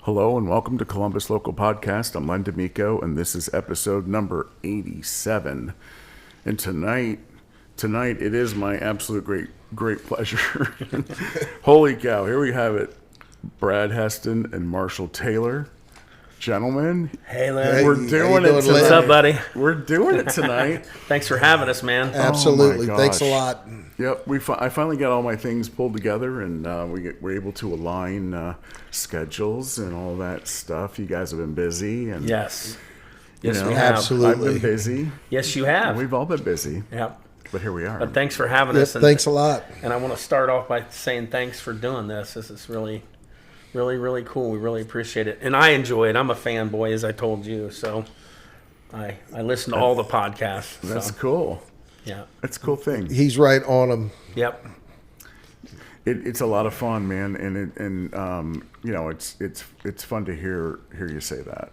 Hello and welcome to Columbus Local Podcast. I'm Len D'Amico, and this is episode number 87. And tonight it is my absolute great pleasure. Holy cow, here we have it. Brad Heston and Marshall Taylor. Gentlemen, hey, Len. We're doing it tonight. What's up, buddy? We're doing it tonight. Thanks for having us, man. Absolutely. Oh Thanks a lot. Yep, I finally got all my things pulled together, and we're able to align schedules and all that stuff. You guys have been busy, and Yes, we have. Absolutely. I've been busy. Yes, you have. We've all been busy. Yep. But here we are. But thanks for having us. Thanks a lot. And I want to start off by saying thanks for doing this. This is really cool. We really appreciate it, and I enjoy it. I'm a fanboy, as I told you, so I listen to all the podcasts. That's so. cool. Yeah, that's a cool thing. He's right on him. Yep. It's a lot of fun, man, and it's fun to hear you say that.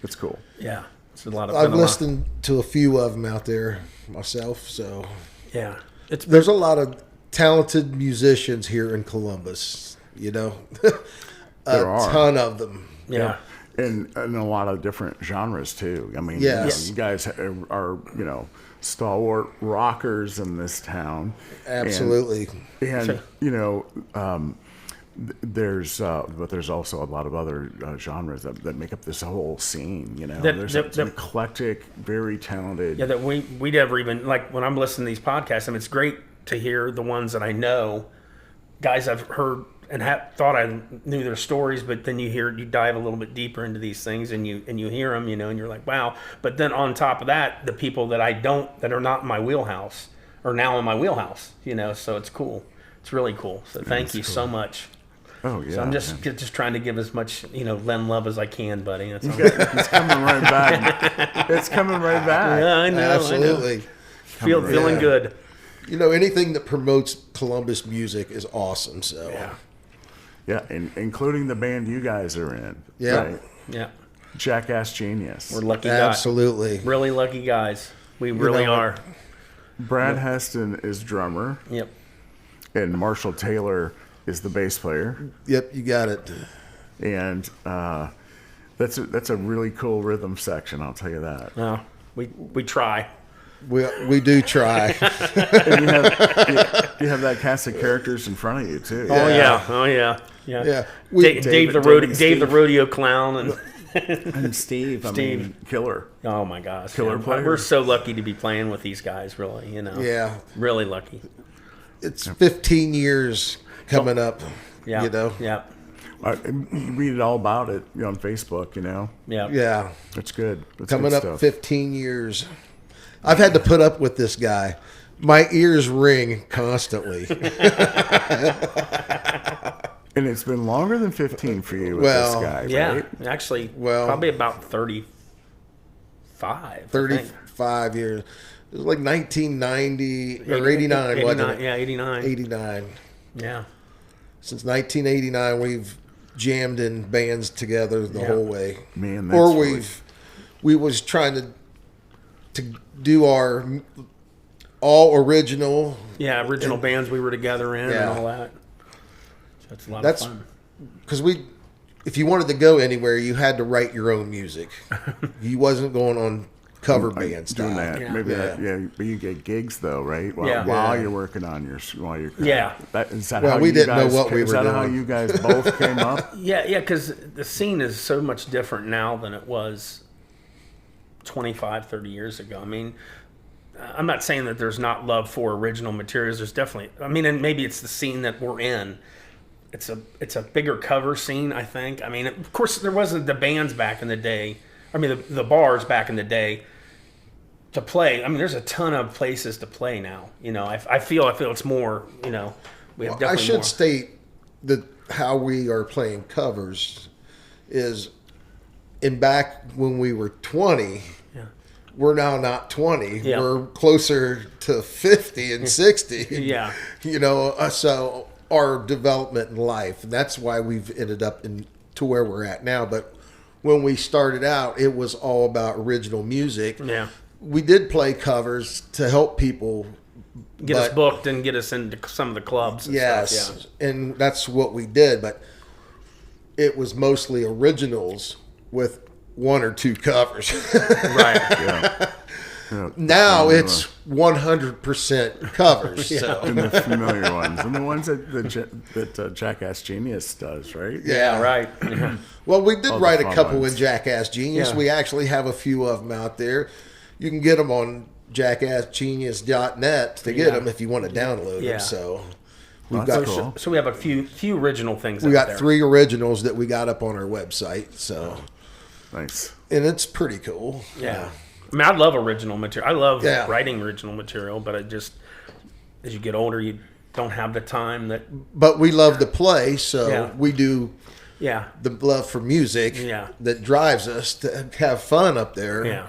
It's cool. Yeah, it's a lot of. I've listened to a few of them out there myself, so yeah, there's a lot of talented musicians here in Columbus. You know, There are. ton of them. Yeah. And a lot of different genres too. I mean, Yes. you guys are stalwart rockers in this town. Absolutely. And there's also a lot of other genres that make up this whole scene. You know, there's an eclectic, very talented. Yeah, that we never even, like, when I'm listening to these podcasts, I mean, it's great to hear the ones that I know, guys I've heard and thought I knew their stories, but then you dive a little bit deeper into these things, and you hear them, and you're like, wow. But then on top of that, the people that are not in my wheelhouse are now in my wheelhouse. So it's cool. It's really cool. So thank you so much. Oh yeah. So I'm just trying to give as much Len love as I can, buddy. That's all. It's coming right back. It's coming right back. Yeah, I know. Absolutely. I know. Feeling good. Anything that promotes Columbus music is awesome. So yeah, including the band you guys are in. Yeah. Right? Yeah. Jackass Genius. We're lucky guys. Absolutely. Really lucky guys. We really are. Brad Heston is drummer. Yep. And Marshall Taylor is the bass player. Yep, you got it. And that's a really cool rhythm section, I'll tell you that. No, we try. We do try. And you have that cast of characters in front of you too. Oh yeah. Yeah. Dave the rodeo clown And Steve. I mean, killer. Oh my gosh. Killer player. We're so lucky to be playing with these guys, really, Yeah. Really lucky. It's 15 years coming up. Yeah. You Yeah. read it all about it on Facebook, Yeah. Yeah. It's good. It's Coming good up stuff. 15 years. I've had to put up with this guy. My ears ring constantly. And it's been longer than 15 for you with Well, this guy, Yeah. right? Actually, Well, probably about 35. 35 years. It was like 1990 or 89, wasn't it? Yeah, 89. 89. Yeah. Since 1989, we've jammed in bands together the whole way. Man, that's We was trying to do our all original. Yeah, original bands we were together in and all that. So it's a lot of fun. Because if you wanted to go anywhere, you had to write your own music. You wasn't going on cover band style. Doing that. Yeah. Maybe but you get gigs though, right? Yeah. While you're working on while you're Yeah. Is that Well, how we you didn't guys, know what we is were that how doing. you guys both came up? Yeah, because the scene is so much different now than it was 25, 30 years ago. I mean, I'm not saying that there's not love for original materials. There's definitely, and maybe it's the scene that we're in. It's a bigger cover scene, I think. I mean, of course, there wasn't the bands back in the day. I mean, the bars back in the day to play. I mean, there's a ton of places to play now. I feel it's more. We have definitely I should more. state that how we are playing covers is in back when we were 20. We're now not 20. Yeah. We're closer to 50 and 60. Yeah. So our development in life, and that's why we've ended up to where we're at now. But when we started out, it was all about original music. Yeah. We did play covers to help people Get us booked and get us into some of the clubs. And yes, stuff, and that's what we did. But it was mostly originals with one or two covers. Right. Yeah. Yeah. Now it's 100% covers. So. And the familiar ones, and the ones that Jackass Genius does, right? Yeah, right. Yeah. Well, we did All the write a fun couple ones. in Jackass Genius. Yeah. We actually have a few of them out there. You can get them on jackassgenius.net to get them if you want to download Yeah. them. So we've That's got cool. So we have a few original things. we out got there. 3 originals that we got up on our website. So Nice. and it's pretty cool. Yeah. I mean, I love original material. I love Yeah. writing original material, but I just, as you get older, you don't have the time that. But we love to play, so Yeah. we do Yeah. the love for music Yeah. that drives us to have fun up there. Yeah.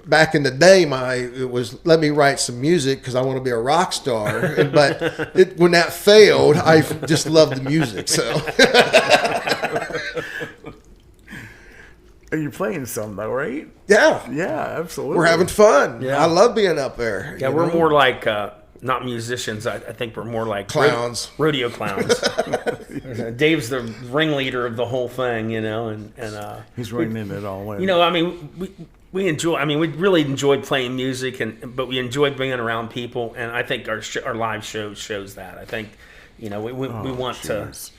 Back in the day, it was let me write some music because I want to be a rock star. But when that failed, I just loved the music. So And you're playing some though, right? yeah, Yeah, absolutely. we're having fun. Yeah. I love being up there. Yeah, you we're know? more like not musicians. I think we're more like Clowns. rodeo clowns. Dave's the ringleader of the whole thing, and He's ringing it all in. I mean, we enjoy. I mean, we really enjoy playing music, but we enjoy being around people, and I think our live shows that. I think, we want to. Jeez.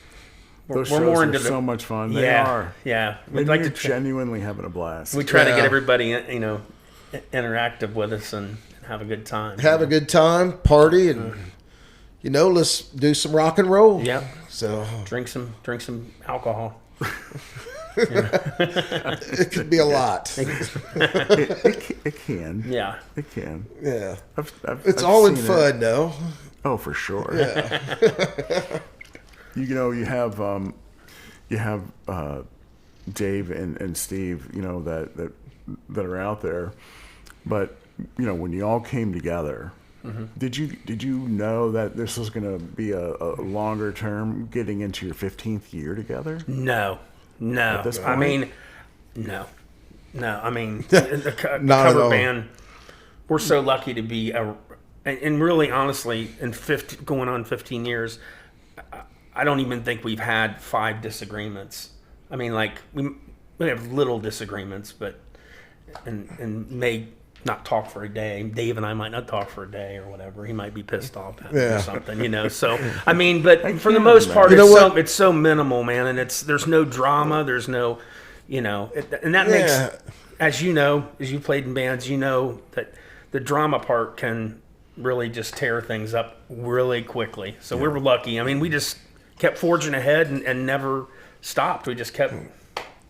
We're Those shows more are into the, so much fun. They yeah, are. yeah. And We'd like you're to. genuinely having a blast. We try to Yeah. get everybody, interactive with us and have a good time. Have a good time, party, and let's do some rock and roll. Yeah. So Drink some alcohol. it could be a lot. It can. Yeah. It can. Yeah, I've it's all in seen it. fun, though. Oh, for sure. Yeah. You have Dave and Steve, that are out there, but when you all came together, did you know that this was going to be a longer term, getting into your 15th year together? No. At this I point? mean, no. I mean, the Not at cover all. band. We're so lucky to be and really, honestly, in going on 15 years, I don't even think we've had 5 disagreements. I mean, like we have little disagreements, but and may not talk for a day. Dave and I might not talk for a day or whatever. He might be pissed off at me or something, So I mean, but for the most part, You know what? it's so minimal, man, and there's no drama, there's no, and that makes, as you played in bands, that the drama part can really just tear things up really quickly. So we were lucky. I mean, we just kept forging ahead and never stopped. We just kept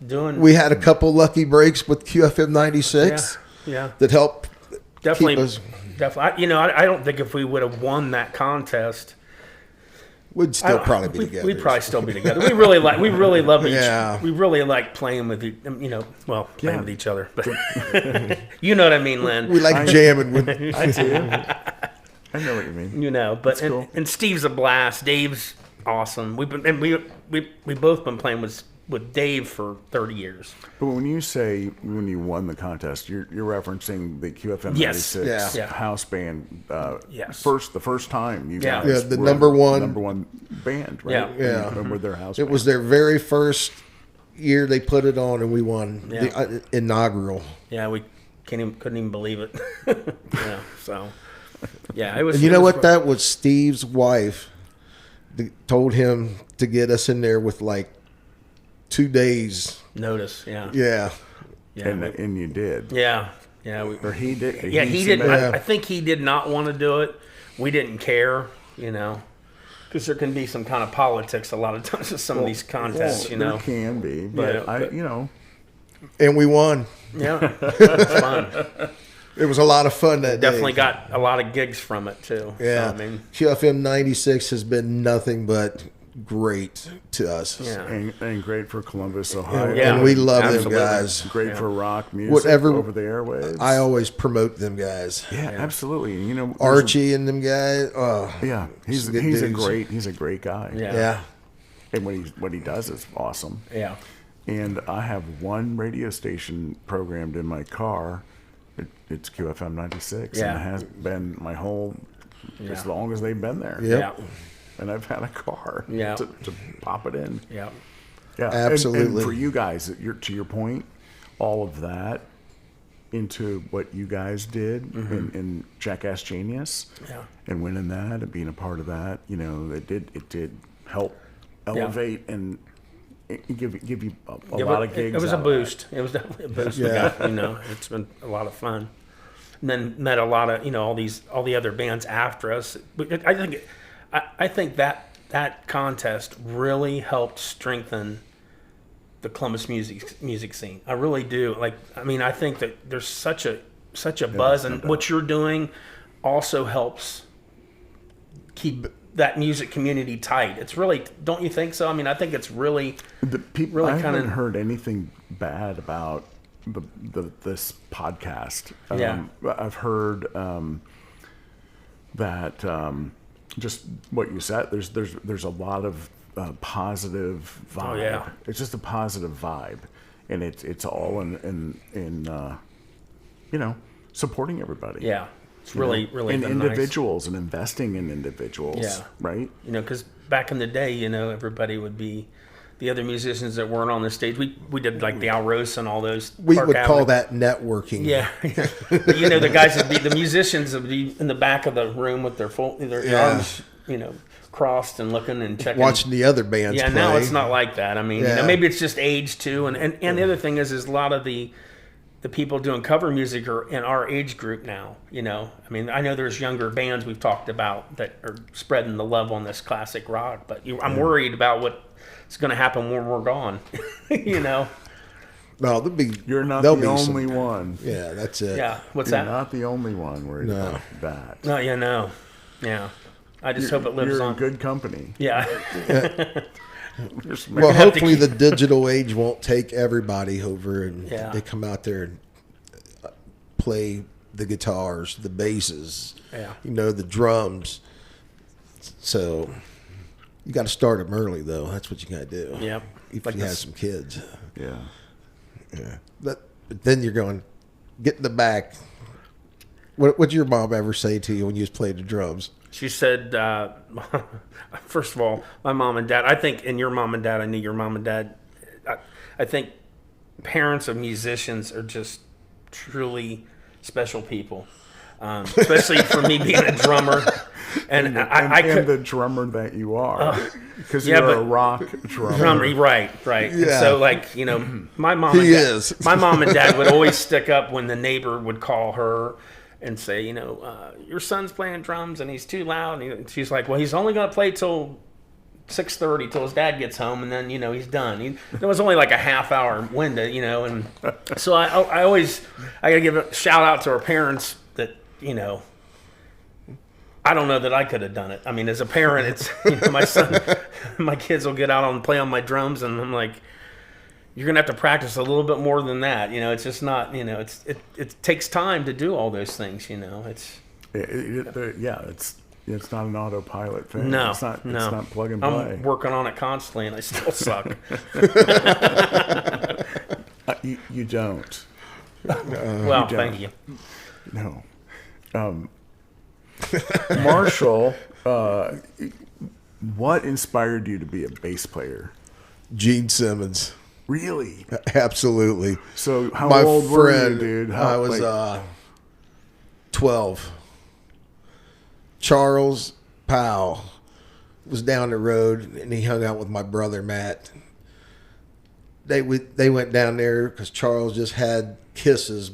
doing. We had a couple lucky breaks with QFM 96 yeah, that helped definitely, keep us. definitely. I don't think if we would have won that contest, We'd still probably be together. We'd probably still be together. We really love each. Yeah. We really like playing with playing with each other. But you know what I mean, Lynn. We like jamming with. I do. I know what you mean. But cool. and Steve's a blast. Dave's awesome. We both been playing with Dave for 30 years. But when you won the contest, you're referencing the QFM Yes. 96 Yeah. house band. Yes. The first time you Yeah. guys Yeah, the were number one- number one band, right? Yeah. And with their house It band. was their very first year they put it on, and we won Yeah. the inaugural. Yeah, we couldn't even believe it. So yeah, it was. And you it know was what? That was Steve's wife that told him to get us in there with like 2 days. notice. Yeah, Yeah. yeah, and you did. yeah. Or he did. Yeah, he did. submitted- I think he did not want to do it. We didn't care, because there can be some kind of politics a lot of times with some of these contests, There can be, but Yeah, but- And we won. Yeah, it's fun. It was a lot of fun that Definitely day. got a lot of gigs from it too. Yeah. So, I mean, QFM 96 has been nothing but great to us. yeah. and great for Columbus, Ohio. Yeah. And we love absolutely. them guys. Great for rock music Whatever- over the airwaves. I always promote them guys. yeah, absolutely. And, there's a- Archie and them guys. Oh, Yeah, he's good a dudes. great guy. Yeah. yeah. And what he does is awesome. Yeah. And I have one radio station programmed in my car. It's QFM 96, Yeah. and it has been my whole as Yeah. long as they've been there. Yep. Yeah. And I've had a car Yeah. to pop it in. Yeah. Yeah, absolutely. And for you guys, to your point, all of that into what you guys did in Jackass Genius, and winning that and being a part of that, it did help elevate and give you a lot of gigs. It was a out of boost. It was definitely a boost. We got, it's been a lot of fun. And then met a lot of all the other bands after us. But I think that contest really helped strengthen the Columbus music scene. I really do. I think that there's such a buzz, and what you're doing also helps keep that music community tight. It's really, don't you think so? I think it's really the people. Really I haven't heard anything bad about this podcast. I've heard that just what you said. There's a lot of positive vibe. Oh, yeah. It's just a positive vibe, and it's all in supporting everybody. Yeah, it's really and been individuals and investing in individuals. Yeah. Right. Because back in the day, everybody would be. The other musicians that weren't on the stage, we did like the Alrosa and all those. We Park would Avenue. call that networking. Yeah, but, the guys the musicians would be in the back of the room with their arms, crossed and looking and checking, watching the other bands. Yeah, play. now it's not like that. Maybe it's just age too, and the other thing is a lot of the people doing cover music are in our age group now. I know there's younger bands we've talked about that are spreading the love on this classic rock, but I'm worried about what's going to happen when we're gone. No, You're not the only one. Yeah, that's it. Yeah, what's You're that? not the only one worried about that. No, yeah. I just hope it lives You're on. in good company. Yeah. Well, hopefully the digital age won't take everybody over, and Yeah. they come out there and play the guitars, the basses, the drums. So you got to start them early, though. That's what you got to do. Yep. If Like you have this- some kids. Yeah. Yeah. But then you're going, get in the back. What'd your mom ever say to you when you was playing the drums? She said, first of all, my mom and dad, I think, and your mom and dad, I knew your mom and dad, I think parents of musicians are just truly special people. Especially for me being a drummer. And I could, the drummer that you are. Because yeah, you're but- a rock drummer. right. And Yeah. so, my mom and He dad, is. my mom and dad would always stick up when the neighbor would call her and say, your son's playing drums and he's too loud. And she's like, well, he's only going to play till 6:30 till his dad gets home, and then he's done. There was only like a half-hour window, and so I gotta give a shout out to our parents that I don't know that I could have done it. As a parent, it's my son, my kids will get out and play on my drums, and I'm like, you're gonna have to practice a little bit more than that. It's just not, it takes time to do all those things. It's not an autopilot thing. No, It's not plug and play. I'm working on it constantly, and I still suck. You don't. Well, thank you. No. Marshall, what inspired you to be a bass player? Gene Simmons. Really? Absolutely. So how My old were you, friend, dude? I was 12. Charles Powell was down the road, and he hung out with my brother Matt. They went down there because Charles just had Kisses.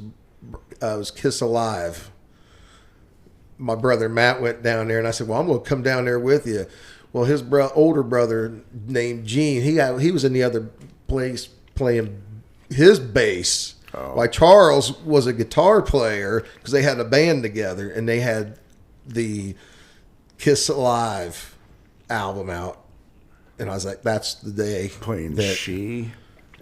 It was Kiss Alive. My brother Matt went down there, and I said, well, I'm going to come down there with you. Well, his older brother named Gene, he was in the other place playing his bass. Oh. While Charles was a guitar player because they had a band together, and they had the Kiss Alive album out. And I was like, that's the day. Playing that, She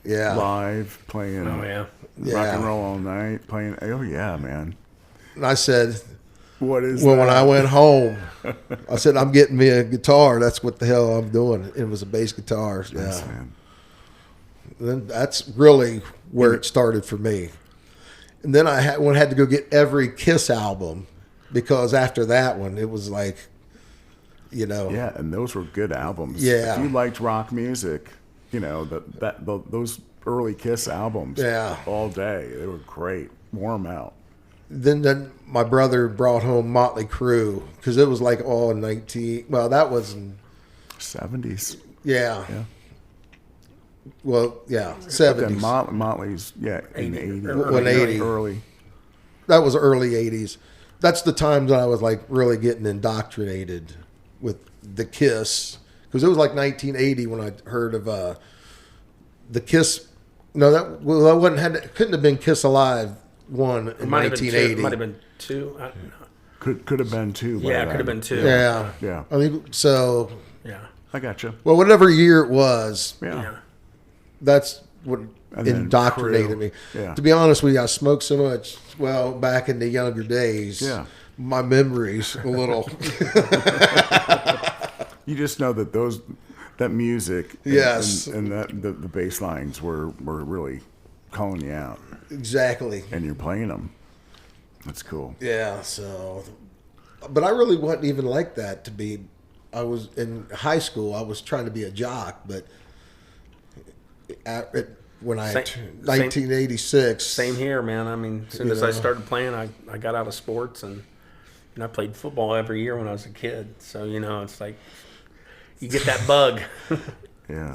yeah. live, playing Oh yeah. Rock and Roll All Night, playing, oh yeah, man. And I said, What is well, that? when I went home, I said, I'm getting me a guitar. That's what the hell I'm doing. It was a bass guitar. Yes, Yeah. man. Then that's really where it started for me. And then I had to go get every Kiss album because after that one, it was like, Yeah, and those were good albums. Yeah. If you liked rock music, those early Kiss albums. Yeah. All day. They were great. Wore 'em out. Then my brother brought home Motley Crue because it was like all in 19. Well, that was in 70s. yeah. Yeah. Well, yeah, Then 70s. Motley's, in the 80s. When 80. Early. That was early 80s. That's the time that I was like really getting indoctrinated with the Kiss because it was like 1980 when I heard of the Kiss. No, that couldn't have been Kiss Alive one in 1980. It might have been two. I don't know. Could have been two. Yeah, it could have been two. Yeah, Yeah. I mean, so Yeah. I got you. well, whatever year it was, Yeah. that's what And then indoctrinated Crew. me. Yeah. To be honest with you, I smoked so much. Well, back in the younger days, Yeah. my memories a little. You just know that that music, Yes. and that the bass lines were really calling you out, Exactly. and you're playing them. That's cool. Yeah. So, but I really wasn't even like that to be. I was in high school. I was trying to be a jock, but when I Same- 1986. Same here, man. I mean, as soon You as I know. started playing, I got out of sports and I played football every year when I was a kid. So, it's like you get that bug. Yeah.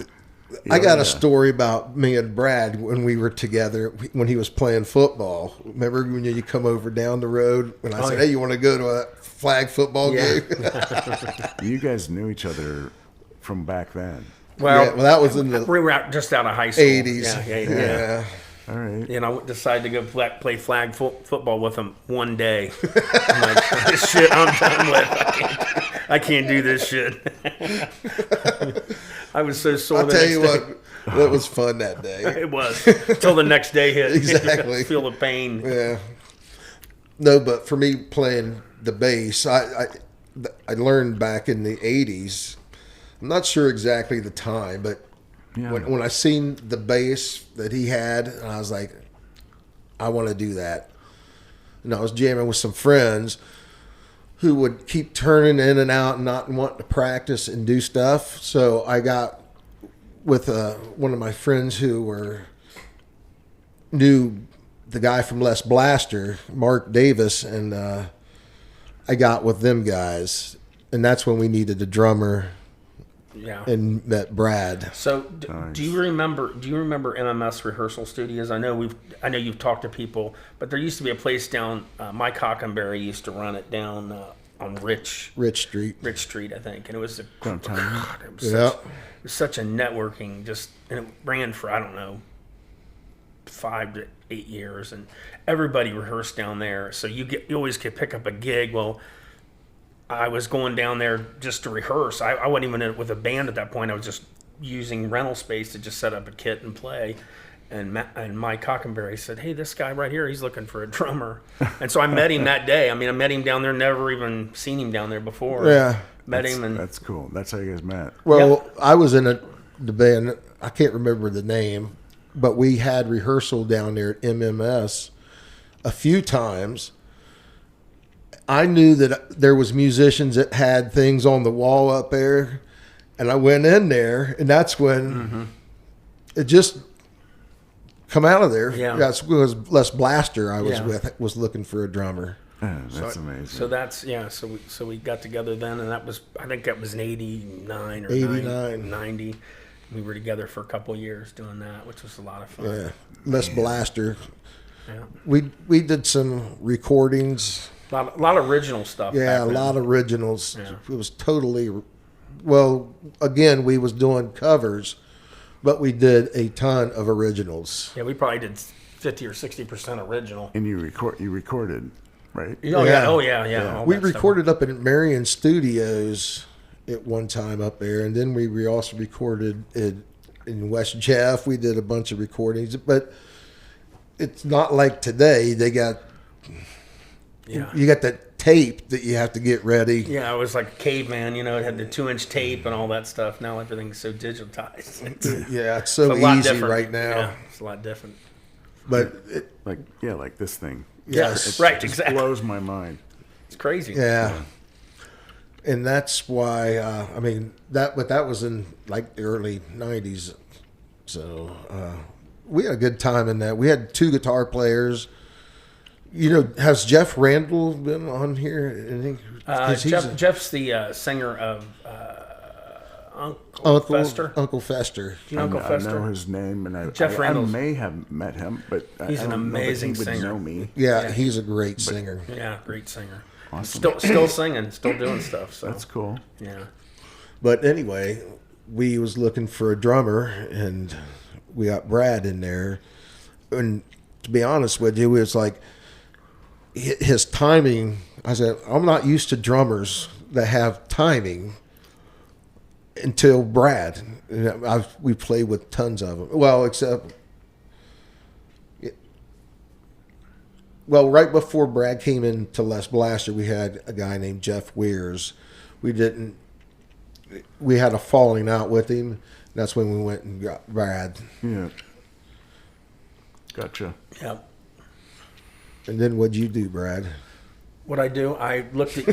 I got Yeah. a story about me and Brad when we were together when he was playing football. Remember when you come over down the road and I said, yeah. "Hey, you want to go to a flag football Yeah. game?" You guys knew each other from back then. Yeah, well, that was in the we were just out of high school. 80s. Yeah. All right. And I decided to go play flag football with him one day. I'm like, this shit I'm done with. I can't do this shit. I was so sore. I'll the tell next you day. what, that was fun that day. It was until the next day hit. Exactly. Feel the pain. Yeah. No, but for me playing the bass, I learned back in the 80s. I'm not sure exactly the time, but Yeah. when I seen the bass that he had, and I was like, I want to do that. And I was jamming with some friends who would keep turning in and out and not wanting to practice and do stuff. So I got with one of my friends who knew the guy from Les Blaster, Mark Davis, and I got with them guys. And that's when we needed a drummer Yeah. and met Brad. So, Nice. do you remember MMS rehearsal studios? I know you've talked to people, but there used to be a place down. Mike Hockenberry used to run it down on Rich Street. Street, I think, and it was Downtown. God, it was such a networking. And it ran for I don't know 5 to 8 years, and everybody rehearsed down there. So you always could pick up a gig. Well, I was going down there just to rehearse. I wasn't even with a band at that point. I was just using rental space to just set up a kit and play. And Mike Hockenberry said, "Hey, this guy right here, he's looking for a drummer." And so I met him that day. I mean, I met him down there. Never even seen him down there before. Yeah. Met him, and That's cool. That's how you guys met. Well, I was in the band. I can't remember the name, but we had rehearsal down there at MMS a few times. I knew that there was musicians that had things on the wall up there, and I went in there, and that's when it just come out of there. Yeah. That's was Les Blaster. I was Yeah. was looking for a drummer. Yeah, that's amazing. so that's So we got together then, and I think that was in '89 or 89. 90. We were together for a couple of years doing that, which was a lot of fun. Yeah, Les Blaster. Yeah. We did some recordings. A lot of original stuff. Yeah, back a then. lot of originals. Yeah. It was totally, well, again, we was doing covers, but we did a ton of originals. Yeah, we probably did 50 or 60% original. And you recorded, right? Oh Yeah. yeah, oh yeah. all We that stuff. recorded up in Marion Studios at one time up there, and then we also recorded in West Jeff. We did a bunch of recordings, but it's not like today. They got Yeah. you got that tape that you have to get ready. Yeah, it was like a caveman, it had the 2-inch tape and all that stuff. Now everything's so digitized. It's Yeah, it's so a lot easy different. right now. Yeah, it's a lot different. But it, Like this thing. yes, Right, It just exactly. blows my mind. It's crazy. yeah. And that's why I mean that, but that was in like the early '90s. So we had a good time in that. We had 2 guitar players. Has Jeff Randall been on here? Jeff's the singer of Uncle Fester. Uncle Fester. Do you know Uncle Fester? I know his name, and Jeff I Randall's- may have met him, but He's I an don't know that amazing he would singer. know me. Yeah, he's a great singer. Yeah, great singer. Awesome. Still singing, still doing stuff. So That's cool. yeah. But anyway, we was looking for a drummer, and we got Brad in there. And to be honest with you, it's like his timing. I said, I'm not used to drummers that have timing until Brad. We played with tons of them. Well, except... Well, right before Brad came into Les Blaster, we had a guy named Jeff Weirs. We had a falling out with him. That's when we went and got Brad. Yeah. Gotcha. Yep. And then what'd you do, Brad? What I do, I looked at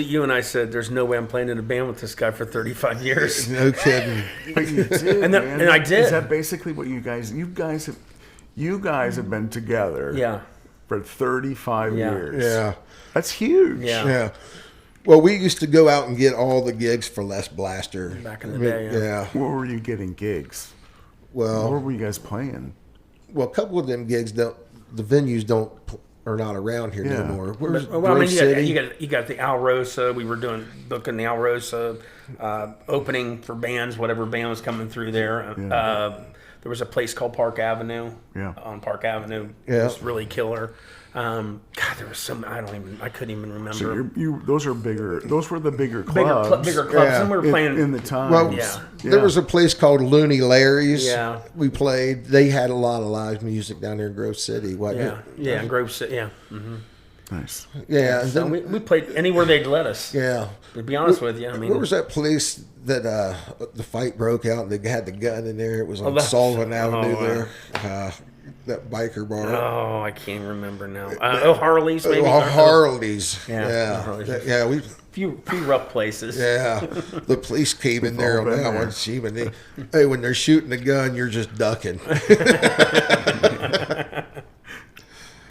you. And I said, "There's no way I'm playing in a band with this guy for 35 years." No kidding. But you did, And man. I did. Is that basically what you guys have been together? Yeah. For 35 Yeah. years. Yeah. That's huge. Yeah. Yeah. Well, we used to go out and get all the gigs for Les Blaster. Back in the day, yeah. Where were you getting gigs? Where Well, were you guys playing? a couple of them gigs the venues are not around here Yeah. anymore. Where's Well, I mean, Grove City? you got the Alrosa. We were booking the Alrosa, opening for bands, whatever band was coming through there. Yeah. There was a place called Park Avenue. Yeah. On Park Avenue. Yeah. It was really killer. God, there was some. I couldn't even remember. So those are bigger. Those were the bigger clubs. bigger clubs. Yeah. And we were playing in the time. Well, Yeah. there was a place called Looney Larry's. Yeah. We played. They had a lot of live music down there in Grove City. Wasn't Yeah, it? yeah, in Grove City. Yeah. Nice. Yeah. And So then, we played anywhere they'd let us. yeah. To be honest with you, I mean, Where was that place that the fight broke out and they had the gun in there? It was on that- Sullivan Avenue wow. there. That biker bar. oh, I can't remember now. Harley's maybe. Harley's. Yeah, Yeah. Harley's. Yeah. We. Few rough places. Yeah, the police came in there on all been that there. one. See, hey, when they're shooting a gun, you're just ducking.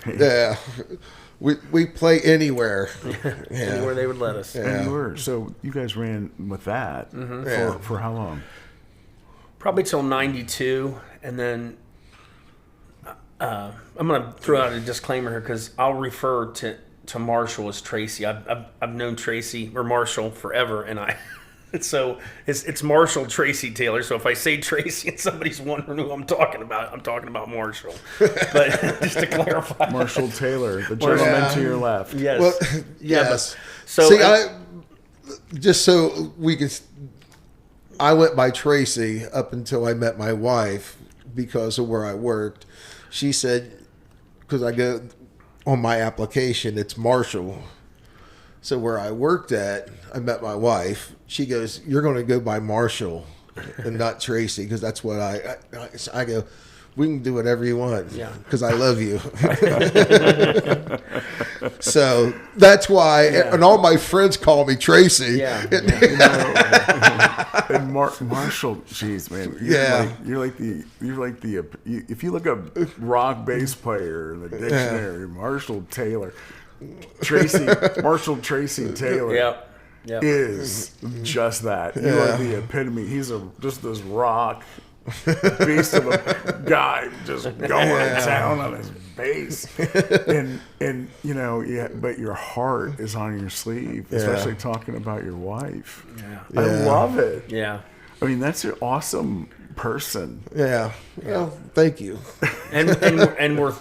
Yeah, we play anywhere. Yeah. Anywhere they would let us. Yeah. And you guys ran with that Yeah. for how long? Probably till '92, and then I'm going to throw out a disclaimer here because I'll refer to Marshall as Tracy. I've known Tracy or Marshall forever, and so it's Marshall Tracy Taylor. So if I say Tracy and somebody's wondering who I'm talking about Marshall. But just to clarify, Marshall Taylor, the gentleman Yeah. to your left. yes, Well, yeah, yes. but so See, just so we can. I went by Tracy up until I met my wife because of where I worked. She said, because I go on my application, it's Marshall. So where I worked at, I met my wife. She goes, "You're going to go by Marshall and not Tracy," because that's what I go. We can do whatever you want, Yeah. because I love you. So that's why, Yeah. and all my friends call me Tracy. Yeah. And Marshall, jeez, man, you're like the if you look up rock bass player in the dictionary, Marshall Taylor, Marshall Tracy Taylor. Yep. Yep. Is just that. You are the epitome. He's just this rock beast of a guy just going to town on his bass. And but your heart is on your sleeve, especially talking about your wife. Yeah. I love it. Yeah. I mean, that's an awesome person. Yeah. Well, thank you. and we're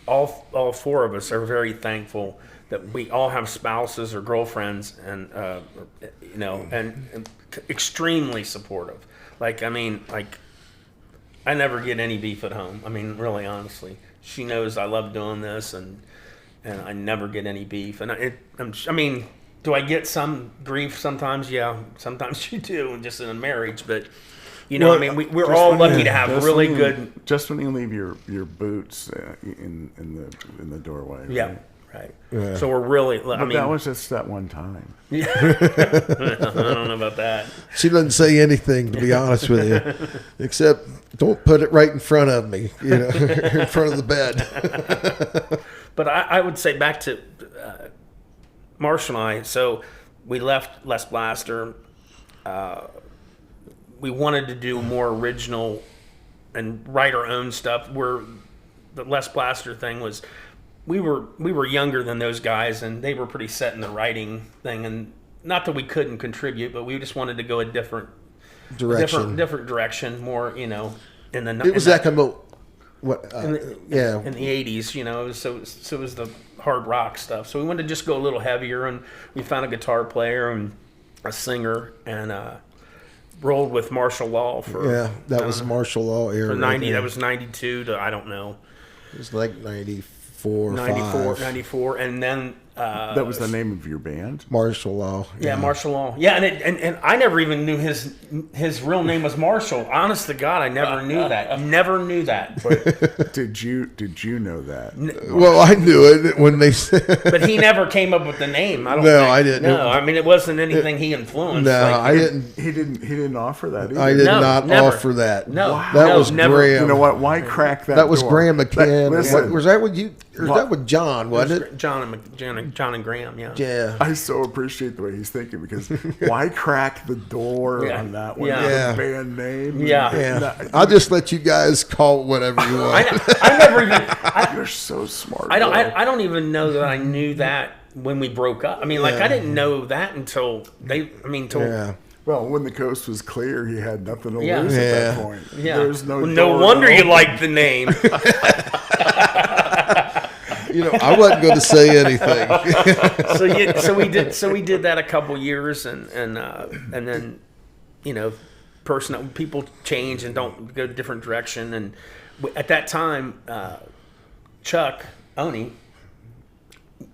all four of us are very thankful that we all have spouses or girlfriends and and extremely supportive. I never get any beef at home. I mean, really, honestly, she knows I love doing this, and I never get any beef. And do I get some grief sometimes? Yeah, sometimes you do, just in a marriage. But we're all lucky to have really good. Just when you leave your boots in the doorway. Yeah. Right? right. Yeah. So we're really. I But mean, that was just that one time. I don't know about that. She doesn't say anything, to be honest with you, except don't put it right in front of me, in front of the bed. But I would say back to Marshall and I. So we left Les Blaster. We wanted to do more original and write our own stuff. Where the Les Blaster thing was, we were younger than those guys, and they were pretty set in the writing thing. And not that we couldn't contribute, but we just wanted to go a different Direction. different direction. More, in the It was that what? in the 80s, so it was the hard rock stuff. So we wanted to just go a little heavier, and we found a guitar player and a singer, and rolled with Marshall Law for that was Marshall Law era. for 90. Right That was 92 to I don't know, It was like 94, 94, 5. 94, and then That was the name of your band? Marshall Law. yeah, Marshall Law. Yeah, and I never even knew his real name was Marshall. Honest to God, I never knew that. Never knew that. But, Did you know that? Well, I knew it when they said. but he never came up with the name. I don't. No, think. I didn't. No, I mean it wasn't anything he influenced. No, Like, I didn't. He didn't offer that either. I did No, not never. offer that. No, that no, was never. Graham. You know what? Why crack that That was door? Graham McCann. Listen, Was that with you? Or was What? that with John? Wasn't it? John and Graham. Yeah. Yeah. I so appreciate the way he's thinking, because why crack the door Yeah. on that one? Yeah. The band name. Yeah. Yeah. I'll just let you guys call it whatever you want. I never even. You're so smart. I don't. bro. I don't even know that I knew that when we broke up. I mean, like Yeah. I didn't know that until they. I mean, till Yeah. Well, when the coast was clear, he had nothing to Yeah. lose at Yeah. that point. yeah. There's no. Well, no door wonder to you open. liked the name. I wasn't going to say anything. So we did that a couple years, and then people change and don't go a different direction. And at that time, Chuck Oni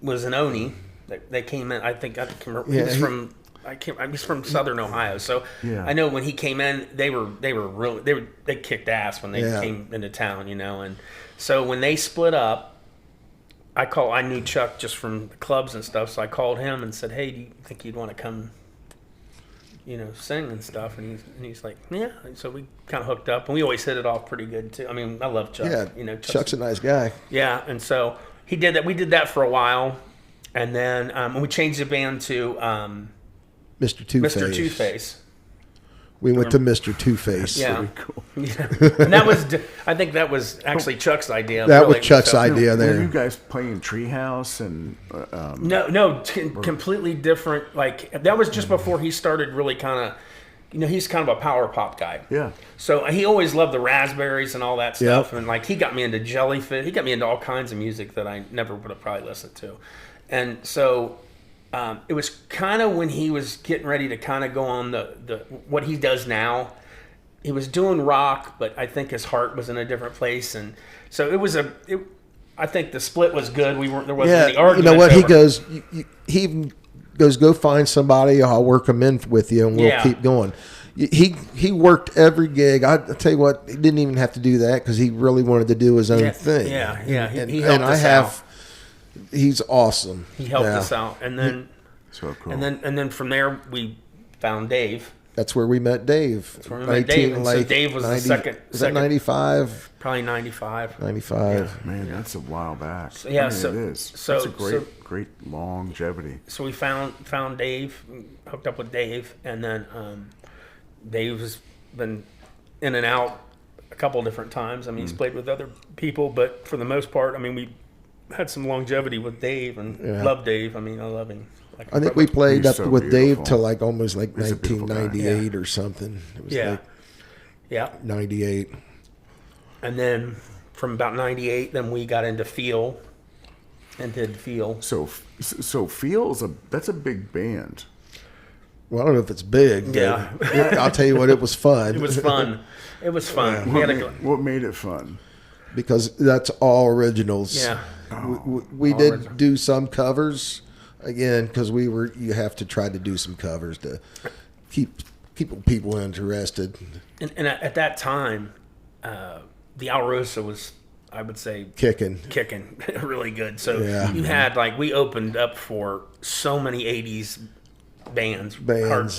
was an Oni. They came in. I think I can't remember. He was from. He's from Southern Ohio, so Yeah. I know when he came in, they kicked ass when they came into town, and so when they split up, I knew Chuck just from the clubs and stuff, so I called him and said, "Hey, do you think you'd want to come, sing and stuff?" And he's like, "Yeah." And so we kind of hooked up, and we always hit it off pretty good too. I mean, I love Chuck. Yeah. Chuck's a nice guy. Yeah, and so he did that. We did that for a while, and then we changed the band to Mr. Two-Face. Mr. Two-Face. We went to Mr. Two-Face. Yeah. Pretty cool. Yeah. And I think that was actually Chuck's idea. That was really. Chuck's So- idea Were you there. guys playing Treehouse and? No, completely different. Like that was just before he started really kind of, he's kind of a power pop guy. Yeah. So he always loved the Raspberries and all that stuff, Yep. and like he got me into Jellyfish. He got me into all kinds of music that I never would have probably listened to, and so. It was kind of when he was getting ready to kind of go on the what he does now. He was doing rock, but I think his heart was in a different place, and so it was I think the split was good. There wasn't any argument. You know what? He goes. He even goes, "Go find somebody. I'll work them in with you, and we'll keep going." He worked every gig. I tell you what, he didn't even have to do that because he really wanted to do his own thing. Yeah. He And helped I us have. out. He's awesome. He helped us out, and then So cool. and then from there we found Dave. That's where we met Dave. That's where we met Dave. And so Dave was the second. Was that 95? Probably 95. 95. Man, that's a while back. Yeah, I mean, so- it is. so- That's a great, so- great longevity. So we found Dave, hooked up with Dave, and then Dave's been in and out a couple different times. I mean, he's played with other people, but for the most part, I mean, we had some longevity with Dave and love Dave. I mean, I love him. Like a I think brother. we played He's up so with beautiful. Dave till like almost like He's a beautiful guy. 1998 or something. It was like Yeah. 98. And then from about 98, then we got into Feel and did Feel. So Feel's that's a big band. Well, I don't know if it's big. But Yeah. I'll tell you what, it was fun. It was fun. It was fun. We had What made it fun? because that's all originals. yeah. We did do some covers again because you have to try to do some covers to keep people interested. And at that time, the Alrosa was I would say, kicking. really good. So Yeah. you had we opened up for so many '80s bands.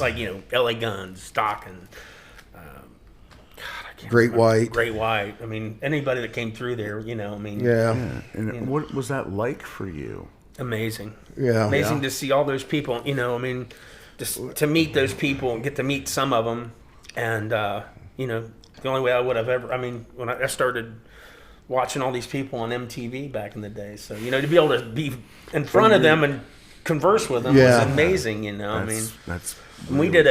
Like L.A. Guns, Stocking, Great White. Great White. I mean, anybody that came through there, Yeah. And what was that like for you? amazing. Yeah. Amazing to see all those people. Just to meet those people and get to meet some of them, and the only way I would have ever. I mean, when I started watching all these people on MTV back in the day, so to be able to be in front of them and converse with them was amazing. That's we did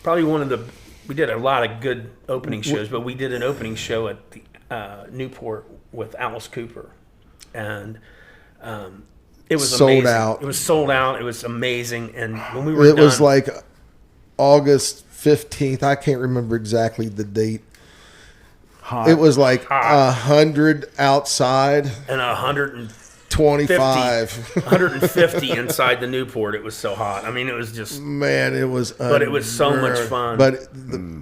probably one of the. We did a lot of good opening shows, but we did an opening show at the Newport with Alice Cooper, and it was Sold amazing. out. It was sold out. It was amazing, and when we were It done, was like August 15th. I can't remember exactly the date. Hot. It was like Hot. 100 outside, and 150 25. inside the Newport. It was so hot. I mean, it was just. Man, it was. But it was so much unreal. fun. But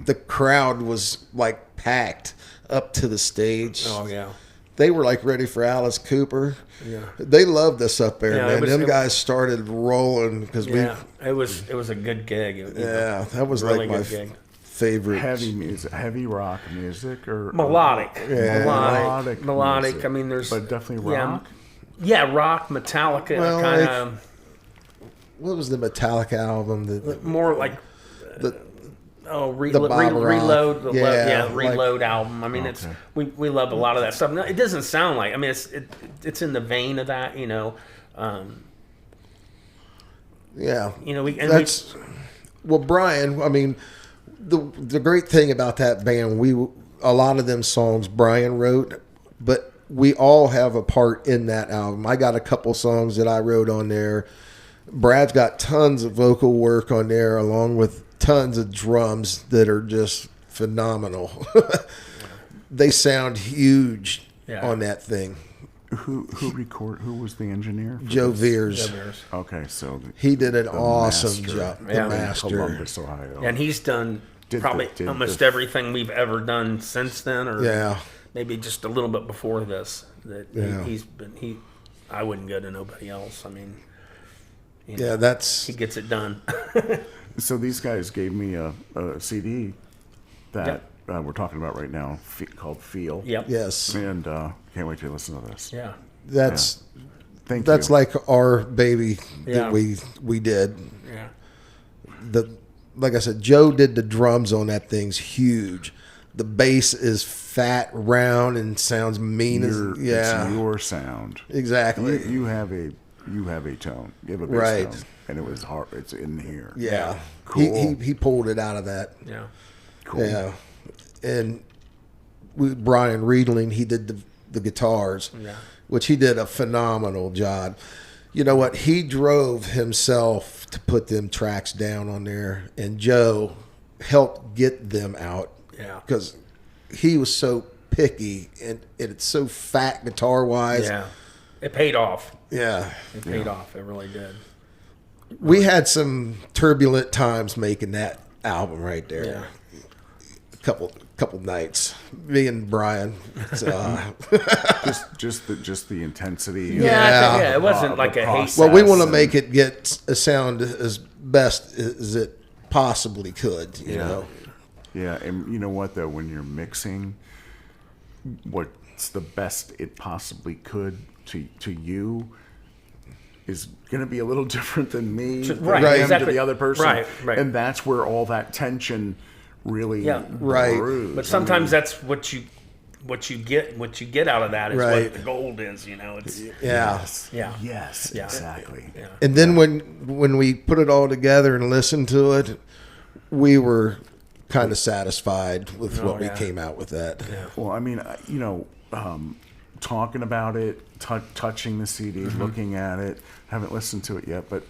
the crowd was like packed up to the stage. Oh yeah. They were like ready for Alice Cooper. Yeah. They loved us up there, Yeah, man. it Them guys started rolling because Yeah, it was a good gig. that was really like my good gig. favorite. Heavy music, heavy rock music, or Melodic. Yeah. Melodic. music. I mean, there's but definitely rock. Yeah, rock, Metallica, Well, kind of What was the Metallica album? more like The Bob Rock. Reload, Yeah, Reload album. I mean, Okay. we love a lot of that stuff. No, it doesn't sound like. I mean, it's in the vein of that, yeah. We Brian. I mean, the great thing about that band, a lot of them songs Brian wrote, but we all have a part in that album. I got a couple songs that I wrote on there. Brad's got tons of vocal work on there, along with tons of drums that are just phenomenal. They sound huge on that thing. Who was the engineer? for Joe this? Veers. Okay, so He did an the awesome master job. The Yeah. in master. Columbus, Ohio. and he's done Did probably did almost everything we've ever done since then, or Yeah. maybe just a little bit before this. That Yeah. I wouldn't go to nobody else. I mean, Yeah, that's he gets it done. So these guys gave me a CD that we're talking about right now, called Feel. Yep. yes. And can't wait to listen to this. Yeah. That's Thank that's you. like our baby Yeah. that we did. Yeah. Like I said, Joe did the drums on that thing's huge. The bass is fat, round, and sounds mean as It's your sound. exactly. You have a tone. You have a bass Right. tone, and it was hard. It's in here. Yeah, Cool. He pulled it out of that. Yeah. Cool. Yeah, and Brian Riedling, he did the guitars, Yeah. which he did a phenomenal job. You know what? He drove himself to put them tracks down on there, and Joe helped get them out. Yeah. Because he was so picky, and it's so fat guitar wise. Yeah. It paid off. Yeah. It paid off. It really did. We had some turbulent times making that album right there. Yeah. Couple nights, me and Brian. So, just the intensity. Yeah. It wasn't like a hate. process. well, we want to and- make it get a sound as best as it possibly could. You Yeah. know. Yeah, and you know what though, when you're mixing what's the best it possibly could to you is going to be a little different than me, Right, than him exactly. to the other person, Right. And that's where all that tension really Right. brews. But sometimes that's what you get out of that is Right. what the gold is. It's Yeah. yeah. Yes, Yeah. exactly. Yeah. And then when we put it all together and listened to it, we were kind of satisfied with what we yeah. came out with that. Well, I mean, talking about it, touching the CD, looking at it, haven't listened to it yet, but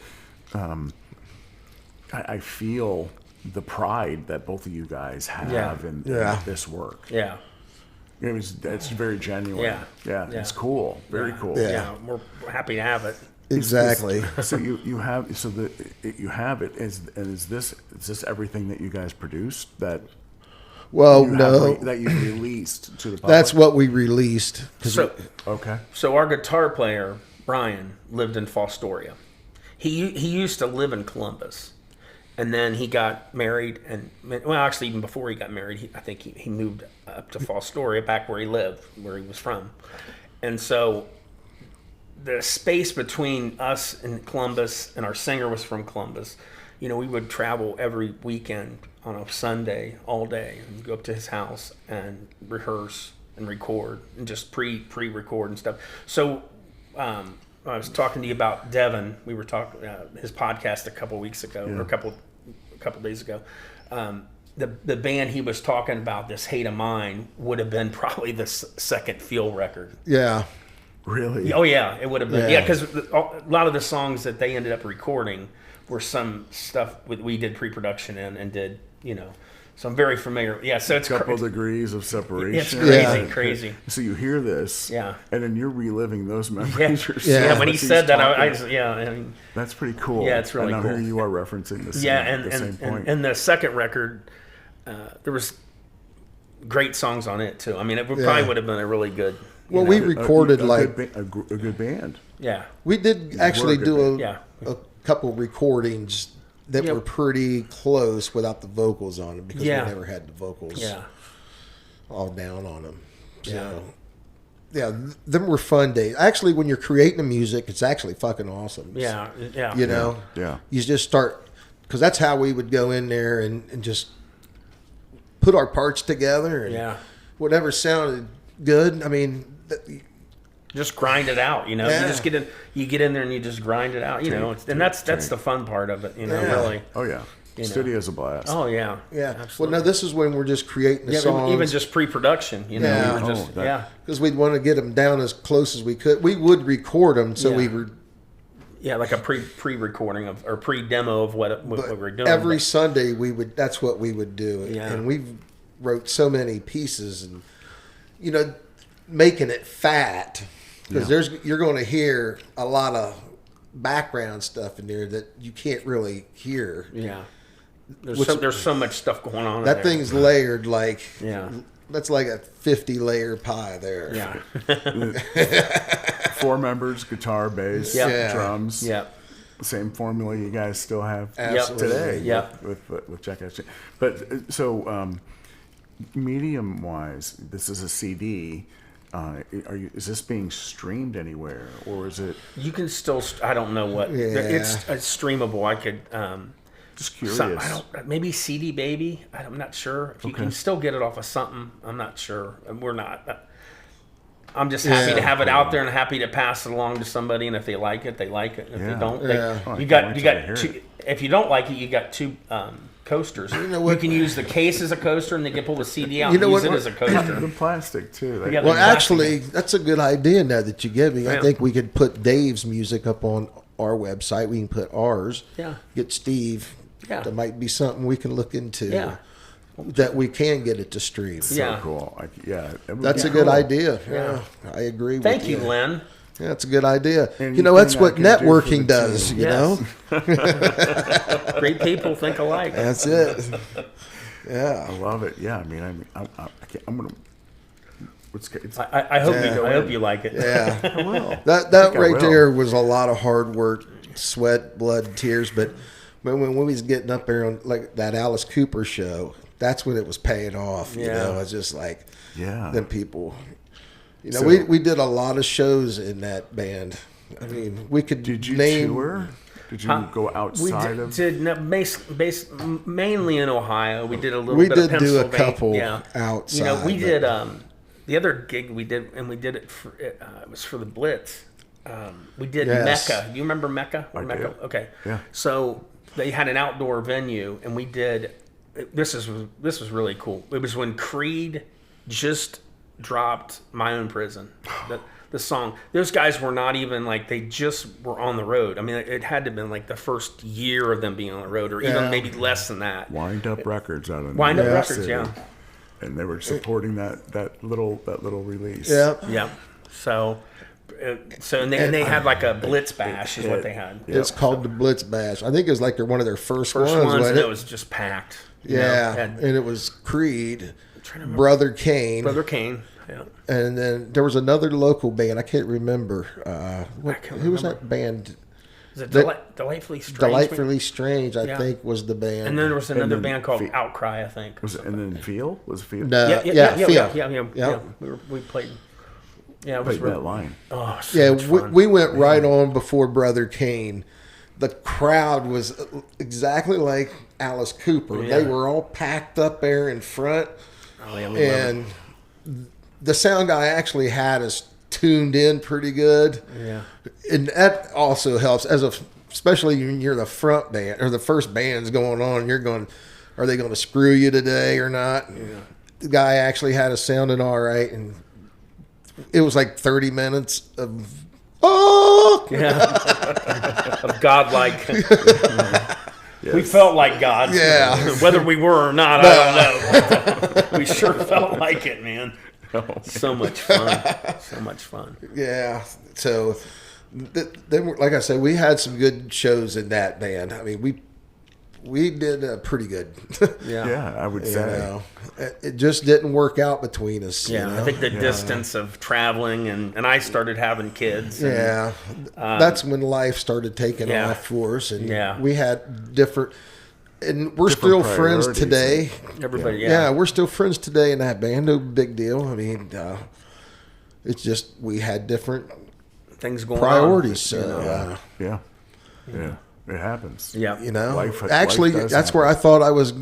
I feel the pride that both of you guys have in this work. Yeah. It's very genuine. Yeah. Yeah, Yeah. it's cool. Very cool. Yeah. Yeah. We're happy to have it. Exactly. So you have you have it. Is this everything that you guys produced? That Well, you have no, that you've released to the public? that's what we released. 'Cause So, Okay. so our guitar player Brian lived in Fostoria. He used to live in Columbus, and then he got married, and well, actually, even before he got married, I think he moved up to Fostoria, back where he lived, where he was from, and so the space between us and Columbus, and our singer was from Columbus. You know, we would travel every weekend on a Sunday all day and go up to his house and rehearse and record and just pre-record and stuff. So I was talking to you about Devin. We were talking his podcast a couple weeks ago, or a couple days ago. The band he was talking about, this Hate of Mine, would have been probably the second Feel record. Yeah. Really? Oh yeah, it would have been. Yeah. Yeah, because a lot of the songs that they ended up recording were some stuff we did pre-production in and did, you know. So I'm very familiar. Yeah, so it's Couple degrees of separation. It's crazy, Yeah. crazy. So you hear this, Yeah. and then you're reliving those memories Yeah. yourself. Yeah, When he as he's said that, talking. I mean, That's pretty cool. Yeah, it's really and now cool. here you are referencing the same, yeah, the same point. and the second record, there was great songs on it too. I mean, it probably would have been a really good. Well, know, we recorded a good band. yeah, we did actually were a do good yeah. a couple recordings that Yep. were pretty close without the vocals on them because Yeah. we never had the vocals Yeah, all down on them. Yeah. So, yeah, them were fun days. Actually, when you're creating the music, it's actually fucking awesome. yeah, yeah. You know, Yeah. you just start, because that's how we would go in there and just put our parts together and Yeah. whatever sounded good. I mean, Just grind it out, you know. Yeah. You just get in there and you just grind it out, you know. And that's the fun part of it, you know. Yeah. Really. Oh yeah. You know. Studio's a blast. Oh yeah. yeah. Absolutely. Well, no, this is when we're just creating the Yeah, songs. even just pre-production, you know. Yeah. We were just, Oh, that- yeah. because we'd want to get them down as close as we could. We would record them, so Yeah. we were. Yeah, like a pre-recording of or pre-demo of what But we're doing. every but- Sunday we would. That's what we would do, Yeah. and we wrote so many pieces, and you know, making it fat because you're going to hear a lot of background stuff in there that you can't really hear. yeah. Which- There's so much stuff going on. in That there. thing's layered like Yeah. That's like a 50-layer pie there. Yeah. 4 members: guitar, bass, Yeah. drums. Yeah. Same formula you guys still have Absolutely. today. Yep. With Jackass. But so medium wise, this is a CD. Is this being streamed anywhere, or is it You can still. I don't know what. Yeah. It's streamable. I could. just curious? I don't. Maybe CD Baby. I'm not sure. If you Okay. can still get it off of something, I'm not sure. We're not. I'm just happy Yeah. to have it out there and happy to pass it along to somebody. And if they like it, they like it. If Yeah. they don't, Yeah. Oh, I you can't got wait you till I got hear two. it. If you don't like it, you got 2 coasters. You know what? can use the case as a coaster, and they can pull the CD out You know and use what? it as a coaster. The plastic too. Yeah, Well, Exactly. actually, that's a good idea now that you give me. I Yeah. think we could put Dave's music up on our website. We can put ours. Yeah. Get Steve. Yeah. That might be something we can look into. Yeah. That we can get it to stream. So Yeah. cool. That would That's be a good cool. idea. Yeah. Yeah. I agree with Thank you, Lynn. Yeah, that's a good idea. Anything You know, that's I what can do for networking the does, team. you know? Great people think alike. That's it. Yeah. I love it. Yeah, I mean, I can't, I'm gonna. It's, I hope Yeah. you. I hope you like it. Yeah. I will. That I right will. there was a lot of hard work, sweat, blood, tears. But when we was getting up there on like that Alice Cooper show, that's when it was paying off. You Yeah. know, it's just like Yeah. them people. You know, So- we did a lot of shows in that band. I mean, we could Did you name. tour? Did you Huh? go We outside of? did no, mainly in Ohio. We did a little We bit did of do a Pennsylvania. couple Yeah. outside. You know, we but- did the other gig we did, and we did it for it was for the Blitz. We did Yes. Mecca. Do you remember Mecca? I Mecca? do. Okay. Yeah. So they had an outdoor venue, and we did. This was really cool. It was when Creed just dropped "My Own Prison." The song. Those guys were not even like, they just were on the road. I mean, it had to have been like the first year of them being on the road, or even Yeah. maybe less than that. Wind Up Records out of Wind Up New York Records, City. yeah. And they were supporting that little release. Yeah. Yeah. So and they had like a Blitz Bash is what they had. Yeah. It's called the Blitz Bash. I think it was like one of their first First ones. ones, wasn't and it? it was just packed. Yeah, and and it was Creed, trying to remember. Brother Kane, Brother Kane. Yeah. and then there was another local band. I can't remember. Who was that band? Is it The- Delightfully Strange? Delightfully Strange, I Yeah. think, was the band. And then there was another then band called Fe- Outcry, I think. Was it, and then Feel? Was Feel? No, Yeah. Phil. Yeah. We played. Yeah, it was Played that line. Oh, so Yeah, much fun. we went right on before Brother Kane. The crowd was exactly like Alice Cooper. Yeah. They were all packed up there in front, Oh, yeah, we love it. and the sound guy actually had us tuned in pretty good. Yeah. And that also helps, especially when you're the front band or the first band's going on. You're going, are they going to screw you today or not? Yeah. The guy actually had us sounding all right, and it was like 30 minutes of Yeah. Of godlike. We Yes. felt like gods. Yeah. Whether we were or not, I don't know. We sure felt like it, man. Oh, So much fun. So much fun. Yeah. So then, like I said, we had some good shows in that band. I mean, we did pretty good. Yeah. Yeah, I would You say. know, it just didn't work out between us. Yeah, you know? I think the distance of traveling and I started having kids. And, Yeah, that's when life started taking yeah. off for us, and Yeah. we had different. And we're Different still friends priorities. today. Everybody, Yeah. we're still friends today in that band. No big deal. I mean, it's just we had different things going priorities. on. So, Yeah. Yeah. It happens. Yeah. you know, Life- actually, life does that's where I thought I was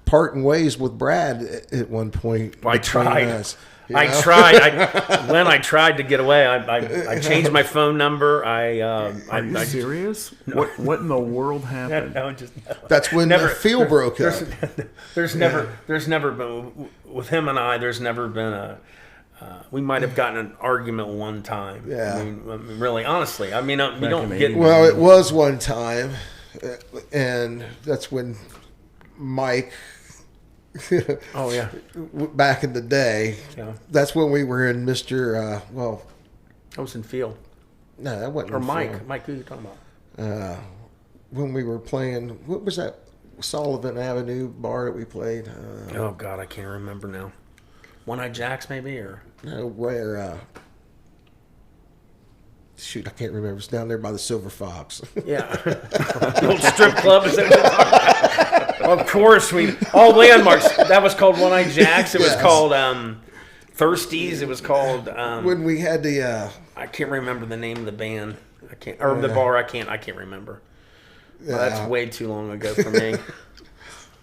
parting ways with Brad at one point. I between tried. us, you I know? tried. When I tried to get away, I changed my phone number. Are you serious? What in the world happened? That's when the feel broke up. There's never been with him and I. There's never been a. We might have gotten an argument one time. Yeah. I mean, really, honestly. I mean, we Back don't in the get. 80s. Well, it was one time, and that's when Mike, Oh yeah. back in the day, Yeah. that's when we were in Mr. Well, I was in field. no, that wasn't Or in Mike. film. Mike, who are you talking about? When we were playing, what was that Sullivan Avenue bar that we played? Oh God, I can't remember now. One Eye Jacks, maybe, or No, where? Shoot, I can't remember. It's down there by the Silver Fox. yeah, the old strip club. Is that what you're talking about? Of course, all landmarks. That was called One Eye Jacks. It was Yes. called Thirsties. It was called. When we had the I can't remember the name of the band. I can't, or the bar. I can't remember. Well, that's way too long ago for me.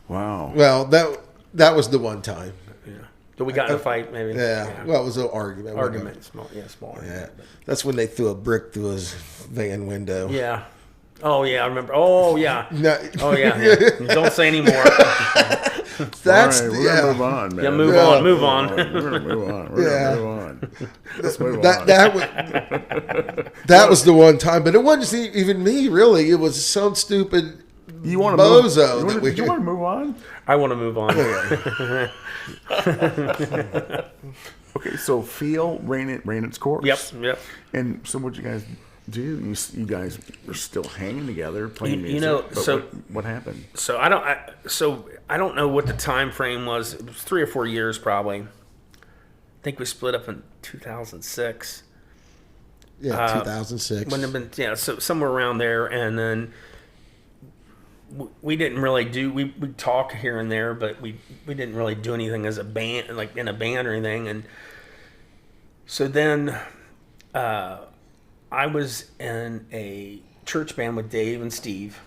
Wow. well, that was the one time. Yeah. Did we got in a fight? Maybe. Yeah. Well, it was an argument. wasn't it? Argument. Small. Yeah. Small. Yeah, Argument, but- that's when they threw a brick through his van window. Yeah. Oh yeah, I remember. Oh yeah. No, Oh yeah. yeah. Don't say anymore. that's All right, we're yeah. gonna move on, man. Yeah, move Yeah. on. Move on. We're gonna move on. We're Yeah. gonna move on. Let's move That on. that was the one time, but it wasn't even me really. It was some stupid You want bozo to that we. you want to move on? I want to move on. Okay, so feel ran its course. Yep. And so what you guys do? You guys were still hanging together playing You music. know, but so- what happened? So I don't know what the time frame was. It was 3 or 4 years probably. I think we split up in 2006. Yeah, 2006. Wouldn't have been so somewhere around there, and then we didn't really do we talk here and there, but we didn't really do anything as a band, like in a band or anything. And so then I was in a church band with Dave and Steve,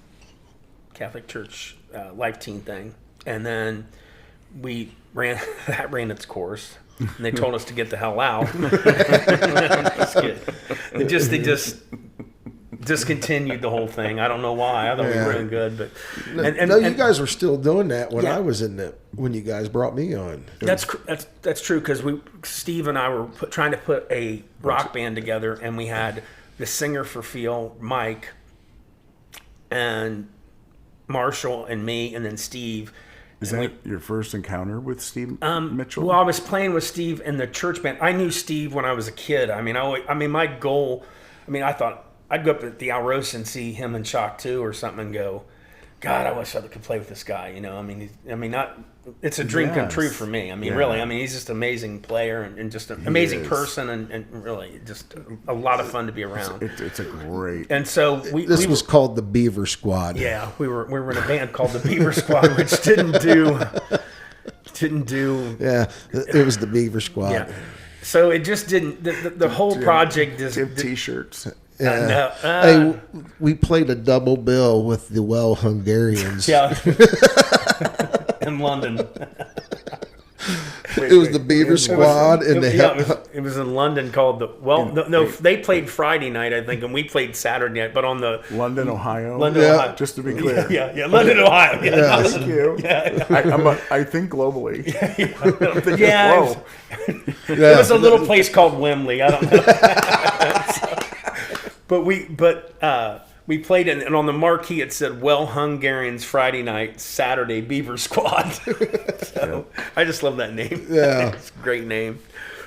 Catholic church life teen thing, and then we ran its course. And they told us to get the hell out. Just kidding. They just discontinued the whole thing. I don't know why. I thought we were doing good, but you guys were still doing that when I was in it. When you guys brought me on. That's true because Steve and I were trying to put a rock band together, and we had the singer for Feel, Mike, and Marshall, and me, and then Steve. Is that your first encounter with Steve Mitchell? Well, I was playing with Steve in the church band. I knew Steve when I was a kid. I mean, my goal. I mean, I thought I'd go up at the Alrosa and see him and Shock 2 or something and go. God, I wish I could play with this guy. You know, I mean, it's a dream come true for me. I mean, really, I mean, he's just an amazing player and just an amazing person and really just a lot of fun to be around. It's a great. And so This was called the Beaver Squad. Yeah, we were in a band called the Beaver Squad, which didn't do. Yeah, it was the Beaver Squad. Yeah. So it just didn't. The whole project just. Do you have T-shirts. Yeah. Hey, we played a double bill with the Well Hungarians. Yeah. In London. It was the Beaver Squad and it was in London called they played Friday night, I think, and we played Saturday night, but on the London, Ohio. Ohio. Just to be clear. Yeah, London, Ohio. Yeah. Thank you. Yeah. I think globally. Yeah. Whoa. There was a little place called Wembley. I don't know. But we played it, and on the marquee it said "Well Hungarians Friday night, Saturday Beaver Squad." So I just love that name. Yeah, it's a great name.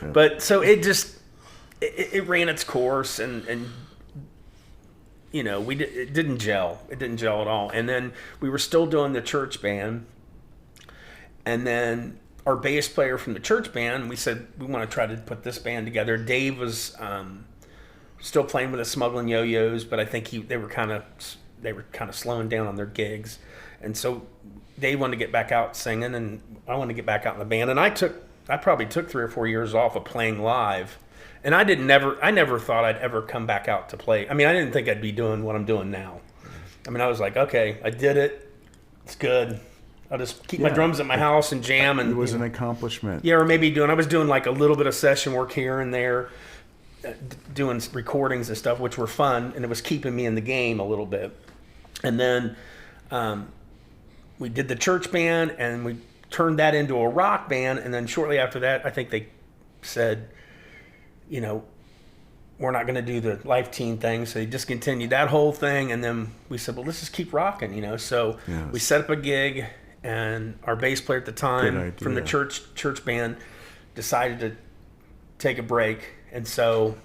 Yeah. But so it just it ran its course, and you know it didn't gel. It didn't gel at all. And then we were still doing the church band, and then our bass player from the church band, we said we want to try to put this band together. Dave was. Still playing with the Smuggling Yo-Yos, but I think they were kind of slowing down on their gigs, and so they wanted to get back out singing, and I wanted to get back out in the band. And I probably took 3 or 4 years off of playing live, and I never thought I'd ever come back out to play. I mean, I didn't think I'd be doing what I'm doing now. I mean, I was like, okay, I did it, it's good. I'll just keep my drums at my house and jam. And it was an accomplishment. Yeah, or maybe I was doing like a little bit of session work here and there. Doing recordings and stuff, which were fun, and it was keeping me in the game a little bit. And then we did the church band, and we turned that into a rock band. And then shortly after that, I think they said, you know, we're not going to do the Life Teen thing, so they discontinued that whole thing. And then we said, well, let's just keep rocking, you know. So we set up a gig, and our bass player at the time from the church band decided to take a break. And so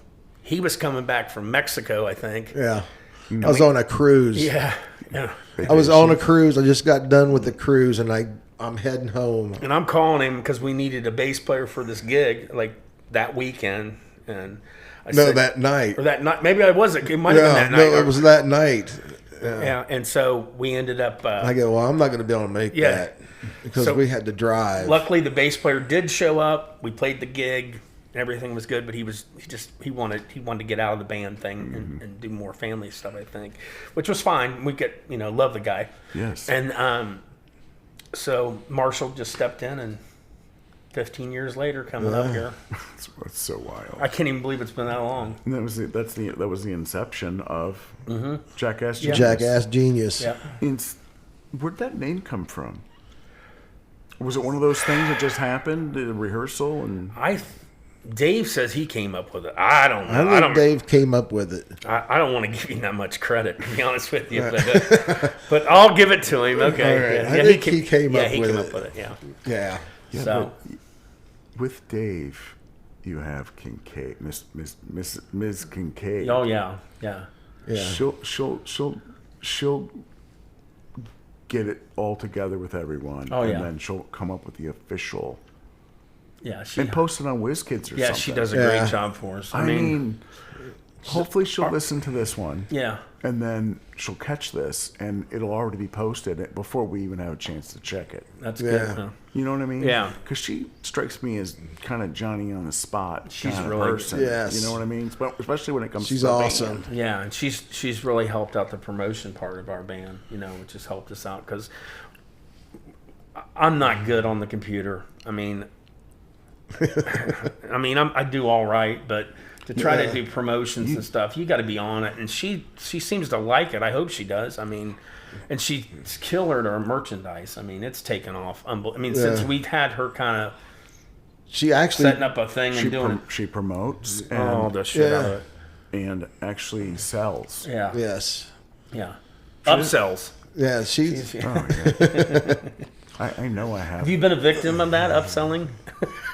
he was coming back from Mexico, I think. Yeah. I was on a cruise. Yeah. I was on a cruise. I just got done with the cruise, and I'm heading home. And I'm calling him because we needed a bass player for this gig, like that weekend. And I said, that night. Or that night. Maybe I wasn't. It might have been that night. No, it was that night. Yeah. And so we ended up. I go, well, I'm not going to be able to make that because we had to drive. Luckily, the bass player did show up. We played the gig. Everything was good, but he wanted to get out of the band thing and do more family stuff, I think, which was fine. We love the guy. Yes. And so Marshall just stepped in, and 15 years later, coming up here, it's so wild. I can't even believe it's been that long. And that was the inception of Jackass Genius. Jackass Genius. Yeah. Where'd that name come from? Was it one of those things that just happened, the rehearsal and? Dave says he came up with it. I don't know. I think Dave came up with it. I don't want to give you that much credit, to be honest with you, but I'll give it to him. Okay. All right. Yeah, I think he came up with it. Yeah, he came up with it. Yeah. Yeah. So with Dave, you have Kincaid, Ms. Kincaid. Oh yeah. She'll get it all together with everyone. Oh, and then she'll come up with the official. Yeah, and post it on WizKids or something. Yeah, she does a great job for us. I mean, hopefully she'll listen to this one. Yeah. And then she'll catch this, and it'll already be posted before we even have a chance to check it. That's good. Huh? You know what I mean? Yeah. Because she strikes me as kind of Johnny on the spot. She's really person. Yes. You know what I mean? Especially when it comes She's to awesome. band. Yeah, and she's really helped out the promotion part of our band, which has helped us out because I'm not good on the computer. I mean, I do all right, but to try to do promotions and stuff, you got to be on it. And she seems to like it. I hope she does. I mean, and she's killer at our merchandise. I mean, it's taken off. Since we've had her kind of she actually setting up a thing and doing it. She promotes all the shit out of it. And actually sells. Yeah. Yes. Yeah. Upsells. Yeah, she's. Oh, yeah. I know I have. Have you been a victim of that, upselling?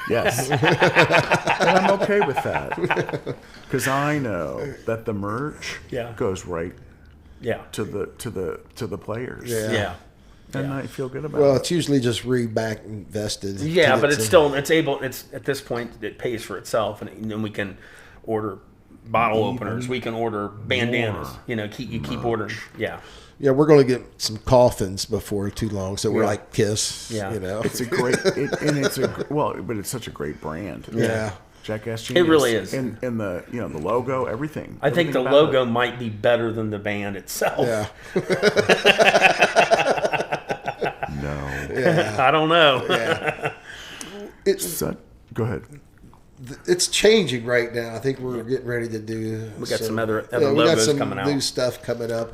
Yes. And I'm okay with that. Because I know that the merch goes right Yeah. to the players. Yeah. Yeah. And Yeah. I feel good about Well, it. it's usually just back invested. Yeah, but it's a- it's at this point it pays for itself, and then we can order bottle openers, we can order bandanas. more Keep ordering. Yeah. Yeah, we're going to get some coffins before too long, so we're Yeah. like Kiss. Yeah. You know. It's a great, but it's such a great brand. Yeah. Jackass Genius. It really is. And the the logo, everything. I think the Everything about logo it. might be better than the band itself. Yeah. No. Yeah. I don't know. Yeah. It's So, go ahead. it's changing right now. I think we're getting ready to do. We got some other we got logos some coming out. new stuff coming up.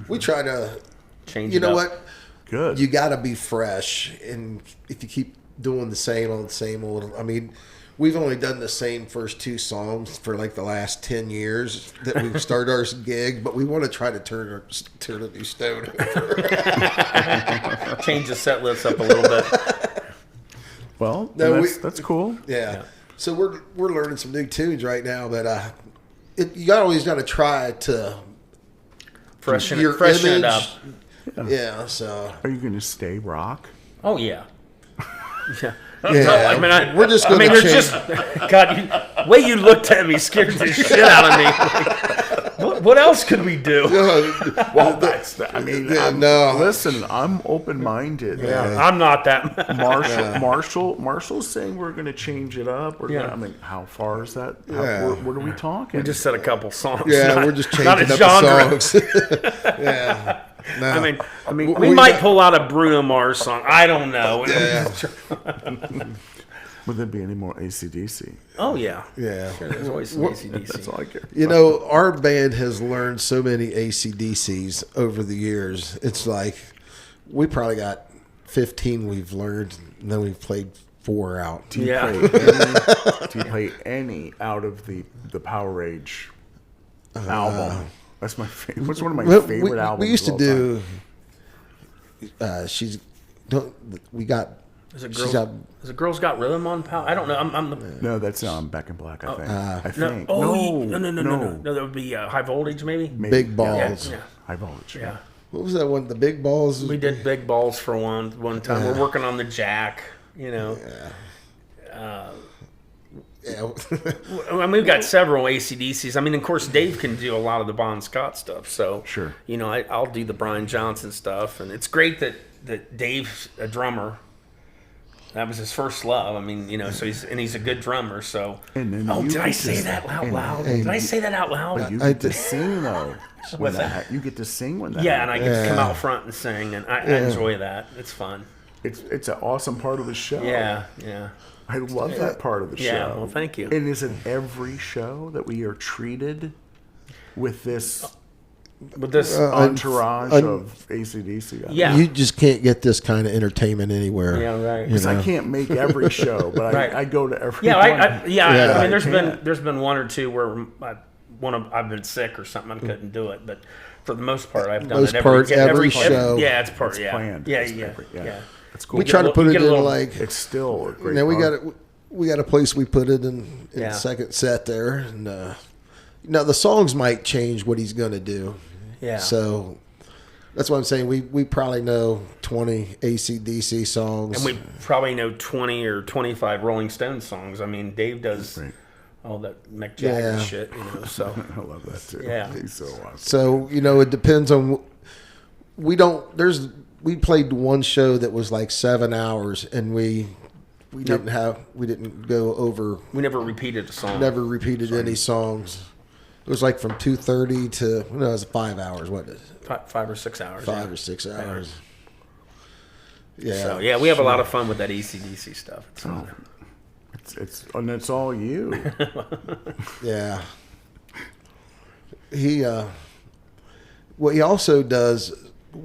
We try to. Change You it know up. what? Good. You got to be fresh, and if you keep doing the same old, I mean, we've only done the same first two songs for like the last 10 years that we've started our gig, but we want to try to turn a new stone. Change the set list up a little bit. Well, No, that's cool. Yeah. So we're learning some new tunes right now, but you always got to try to Freshen your it image. up. Yeah. So Are you going to stay rock? Oh yeah. Yeah. yeah, I mean, we're just I going mean, to there's change. just God. Way you looked at me scared the shit out of me. Like, what else could we do? Well, I mean, Yeah, no. Listen, I'm open-minded. I'm not that. Marshall's saying we're going to change it up. Yeah. I mean, how far is that? Yeah. What are we talking? We just said a couple songs. Yeah, not- we're just not changing a up genre. the songs. Yeah. No. I mean, We we might got- pull out a Bruno Mars song. I don't know. Yeah. Would there be any more AC/DC? Oh yeah. Yeah. There's always some That's AC/DC. all I care. You know, our band has learned so many AC/DCs over the years. It's like we probably got 15 we've learned, and then we've played 4 out. Do you Yeah. play any out of the Power Rage album? That's my favorite. What's one of my Well, favorite albums? we used to of all time. do. We got. Is it She's girls? got. Is it Girls Got Rhythm on Power? I don't know. I'm the No, that's Back in Black. I think. I no. think. Oh no. That would be High Voltage, maybe. Big Balls. Yeah. High voltage. Yeah. What was that one? The Big Balls. We did Big Balls for one time. Yeah. We're working on the Jack. You know. Yeah. I mean, we've got several AC/DCs. I mean, of course, Dave can do a lot of the Bon Scott stuff. So, Sure. you know, I'll do the Brian Johnson stuff. And it's great that Dave's a drummer. That was his first love. I mean, you know, so he's a good drummer. So, And then oh, you did I get say to- that out and- loud? and- Did I say that out loud? You I get to did- sing though. When What's that you get to sing when that. Yeah, and I get to come Yeah. out front and sing, and I enjoy that. It's fun. It's an awesome part of the show. Yeah. I love that part of the Yeah, show. well, thank you. And is it every show that we are treated with this But this, entourage un- of AC/DC? yeah. You just can't get this kind of entertainment anywhere. Yeah, right. You Because I know? can't make every show, but Right. I go to every Yeah, one. Yeah. I mean, can't. there's been one or two where I've been sick or something, I couldn't do it, but for the most part, I've done Most it part, every show. Yeah, it's part. It's Yeah, planned. yeah, It's yeah, every- yeah. That's cool. We try to put you it get a in little- like. It's still a great. Now part. we got a place we put it in Yeah. the second set there, and now the songs might change what he's going to do. Yeah. So that's what I'm saying. We probably know 20 AC/DC songs. And we probably know 20 or 25 Rolling Stones songs. I mean, Dave does Right. all that Mick Jagger Yeah. shit, you know. So I love that too. Yeah. He's so awesome. So it depends on. We played one show that was like 7 hours, and we didn't go over. we never repeated a song. Never repeated any songs. It was like from 2:30 to it was 5 hours. What is it? 5 or 6 hours. 5 yeah. or 6 hours? Yeah. So yeah, we have a lot of fun with that AC/DC stuff. It's fun. It's all you. Yeah. What he also does,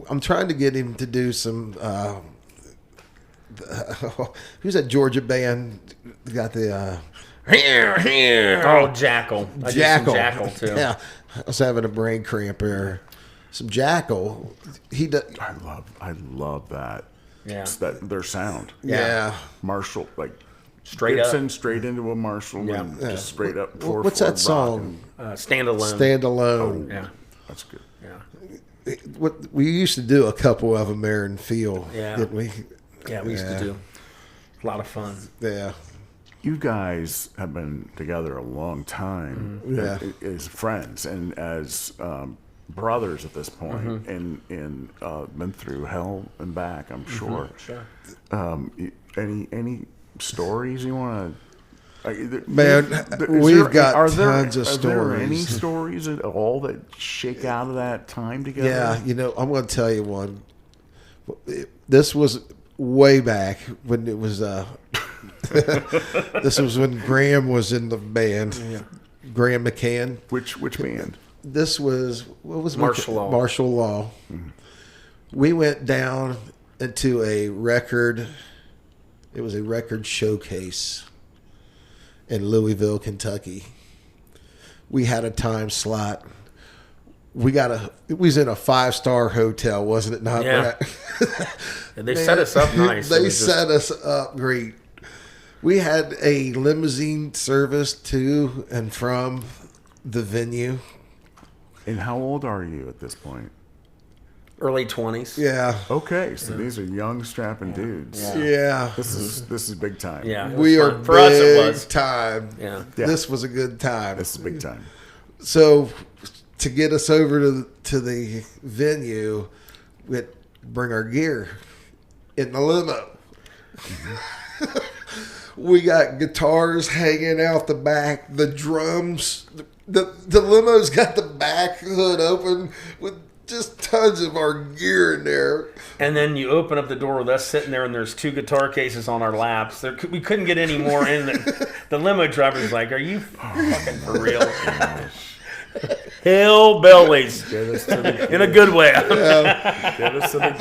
I'm trying to get him to do some. Who's that Georgia band? Got the Oh, Jackal. I did some Jackal. Jackal too. Yeah, I was having a brain cramp there. Some Jackal. He does. I love that. Yeah. It's their sound. Yeah. Marshall, like Straight Gibson, up. straight into a Marshall, and Yeah. just straight up. What's that song? Standalone. Stand Alone. Yeah. That's good. Yeah. What we used to do a couple of them there in field, Yeah. didn't we? Yeah, we used to do a lot of fun. Yeah. You guys have been together a long time, Yeah. as friends and as brothers at this point, and been through hell and back. I'm sure. Sure. Any stories you want to? Man, we've got tons of Are there any stories. stories at all that shake out of that time together? Yeah, I'm going to tell you one. This was way back when it was. This was when Graham was in the band. Yeah. Graham McCann. Which band? This was what was Martial Law. Martial Law. We went down into a record. It was a record showcase in Louisville, Kentucky. We had a time slot. It was in a 5-star hotel, wasn't it not, Yeah. Brett? And they set us up nice. It They was just- set us up great. We had a limousine service to and from the venue. And how old are you at this point? early 20s. Yeah. Okay, so these are young, strapping dudes. Yeah. This is big time. Yeah. it was We are fun. For us, it big was. time. Yeah. Yeah. This was a good time. This is big time. So to get us over to the venue, we had to bring our gear in the limo. We got guitars hanging out the back, the drums. The limo's got the back hood open with just tons of our gear in there. And then you open up the door with us sitting there, and there's 2 guitar cases on our laps. We couldn't get any more in. The limo driver's like, "Are you fucking for real?" Hillbillies, in a good way. Get us to the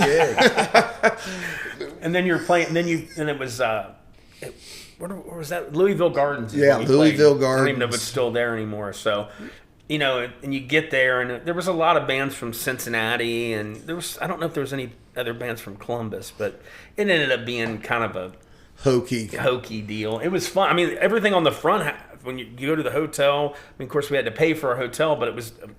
gig. And then you're playing. And it was where was that? Louisville Gardens. is Yeah, when we played. Louisville I don't even know if Gardens. it's still there anymore. So, and you get there, and there was a lot of bands from Cincinnati, and I don't know if there was any other bands from Columbus, but it ended up being kind of a Hokey. deal. It was fun. I mean, everything on the front, when you go to the hotel, I mean, of course, we had to pay for our hotel, but it was an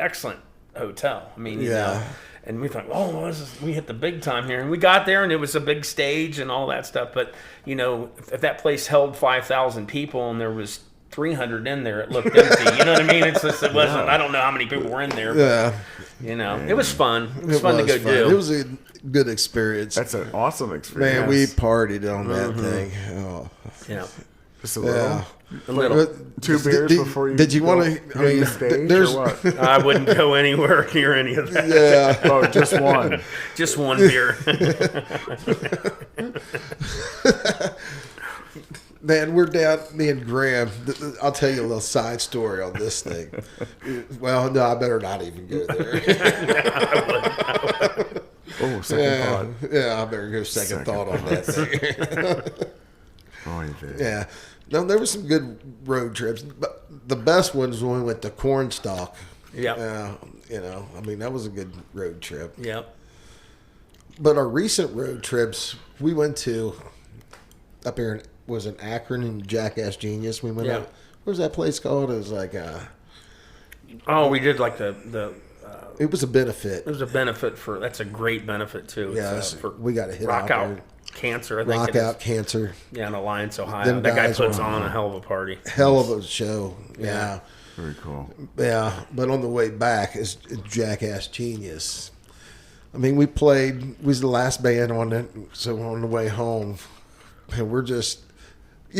excellent hotel. I mean, you know, and we thought, oh, we hit the big time here. And we got there, and it was a big stage and all that stuff. But, if that place held 5,000 people and there was 300 in there, it looked empty. You know what I mean? It wasn't, I don't know how many people were in there. But, Yeah. it was fun. It was fun to go do. It was a good experience. That's an awesome experience. Man, we partied on that thing. Oh. Yeah. Just a little. Yeah. A little. 2 beers before you. Did you go want to? hit the stage there's. or what? I wouldn't go anywhere near any of that. Yeah. Oh, just one. Just one beer. Man, we're down. Me and Graham. I'll tell you a little side story on this thing. Well, no, I better not even go there. Oh, second thought. Yeah, I better go second thought on that thing. Oh, you did. Yeah. No, there were some good road trips, but the best ones when we went to Cornstalk. Yeah. I mean, that was a good road trip. Yep. But our recent road trips, we went to up here in Akron and Jackass Genius. We went Yeah. out. What was that place called? It was like Oh, we did like the it was a benefit. it was a benefit that's a great benefit too. Yeah, It's, for we got to hit rock out there. cancer. I think Rock it is. out cancer. Yeah, in Alliance, Ohio. Them That guy guys puts were- on a hell of a party. Hell of a show. Yeah. Very cool. Yeah. But on the way back is Jackass Genius. I mean, we was the last band on it. So on the way home, and we're just, we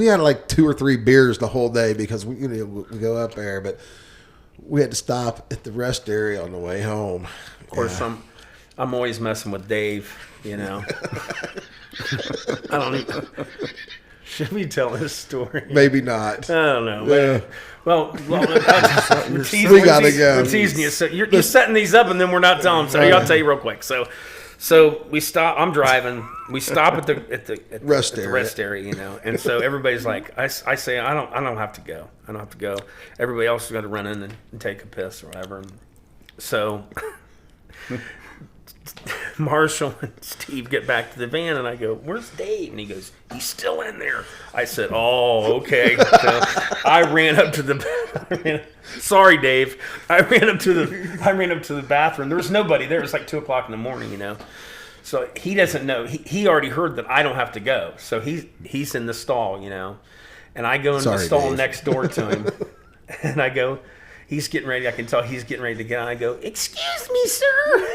had like 2 or 3 beers the whole day because we go up there, but we had to stop at the rest area on the way home. Of course, I'm always messing with Dave. I don't even. Should we tell this story? Maybe not. I don't know. Yeah. Well, we're teasing, We gotta go. We're teasing you. So you're setting these up, and then we're not telling them. So I'll tell you real quick. So we stop. I'm driving. We stop at the Rest at the area. rest area, and so everybody's like, I say, I don't have to go. I don't have to go. Everybody else is going to run in and take a piss or whatever. And so Marshall and Steve get back to the van, and I go, "Where's Dave?" And he goes, "He's still in there." I said, "Oh, okay." So I ran up to the. Sorry, Dave. I ran up to the bathroom. There was nobody there. It was like 2:00 in the morning, you know. So he doesn't know. He already heard that I don't have to go. So he's in the stall, you know. And I go into the stall Dave. next door to him, and I go. He's getting ready. I can tell he's getting ready to get on. I go, "Excuse me, sir."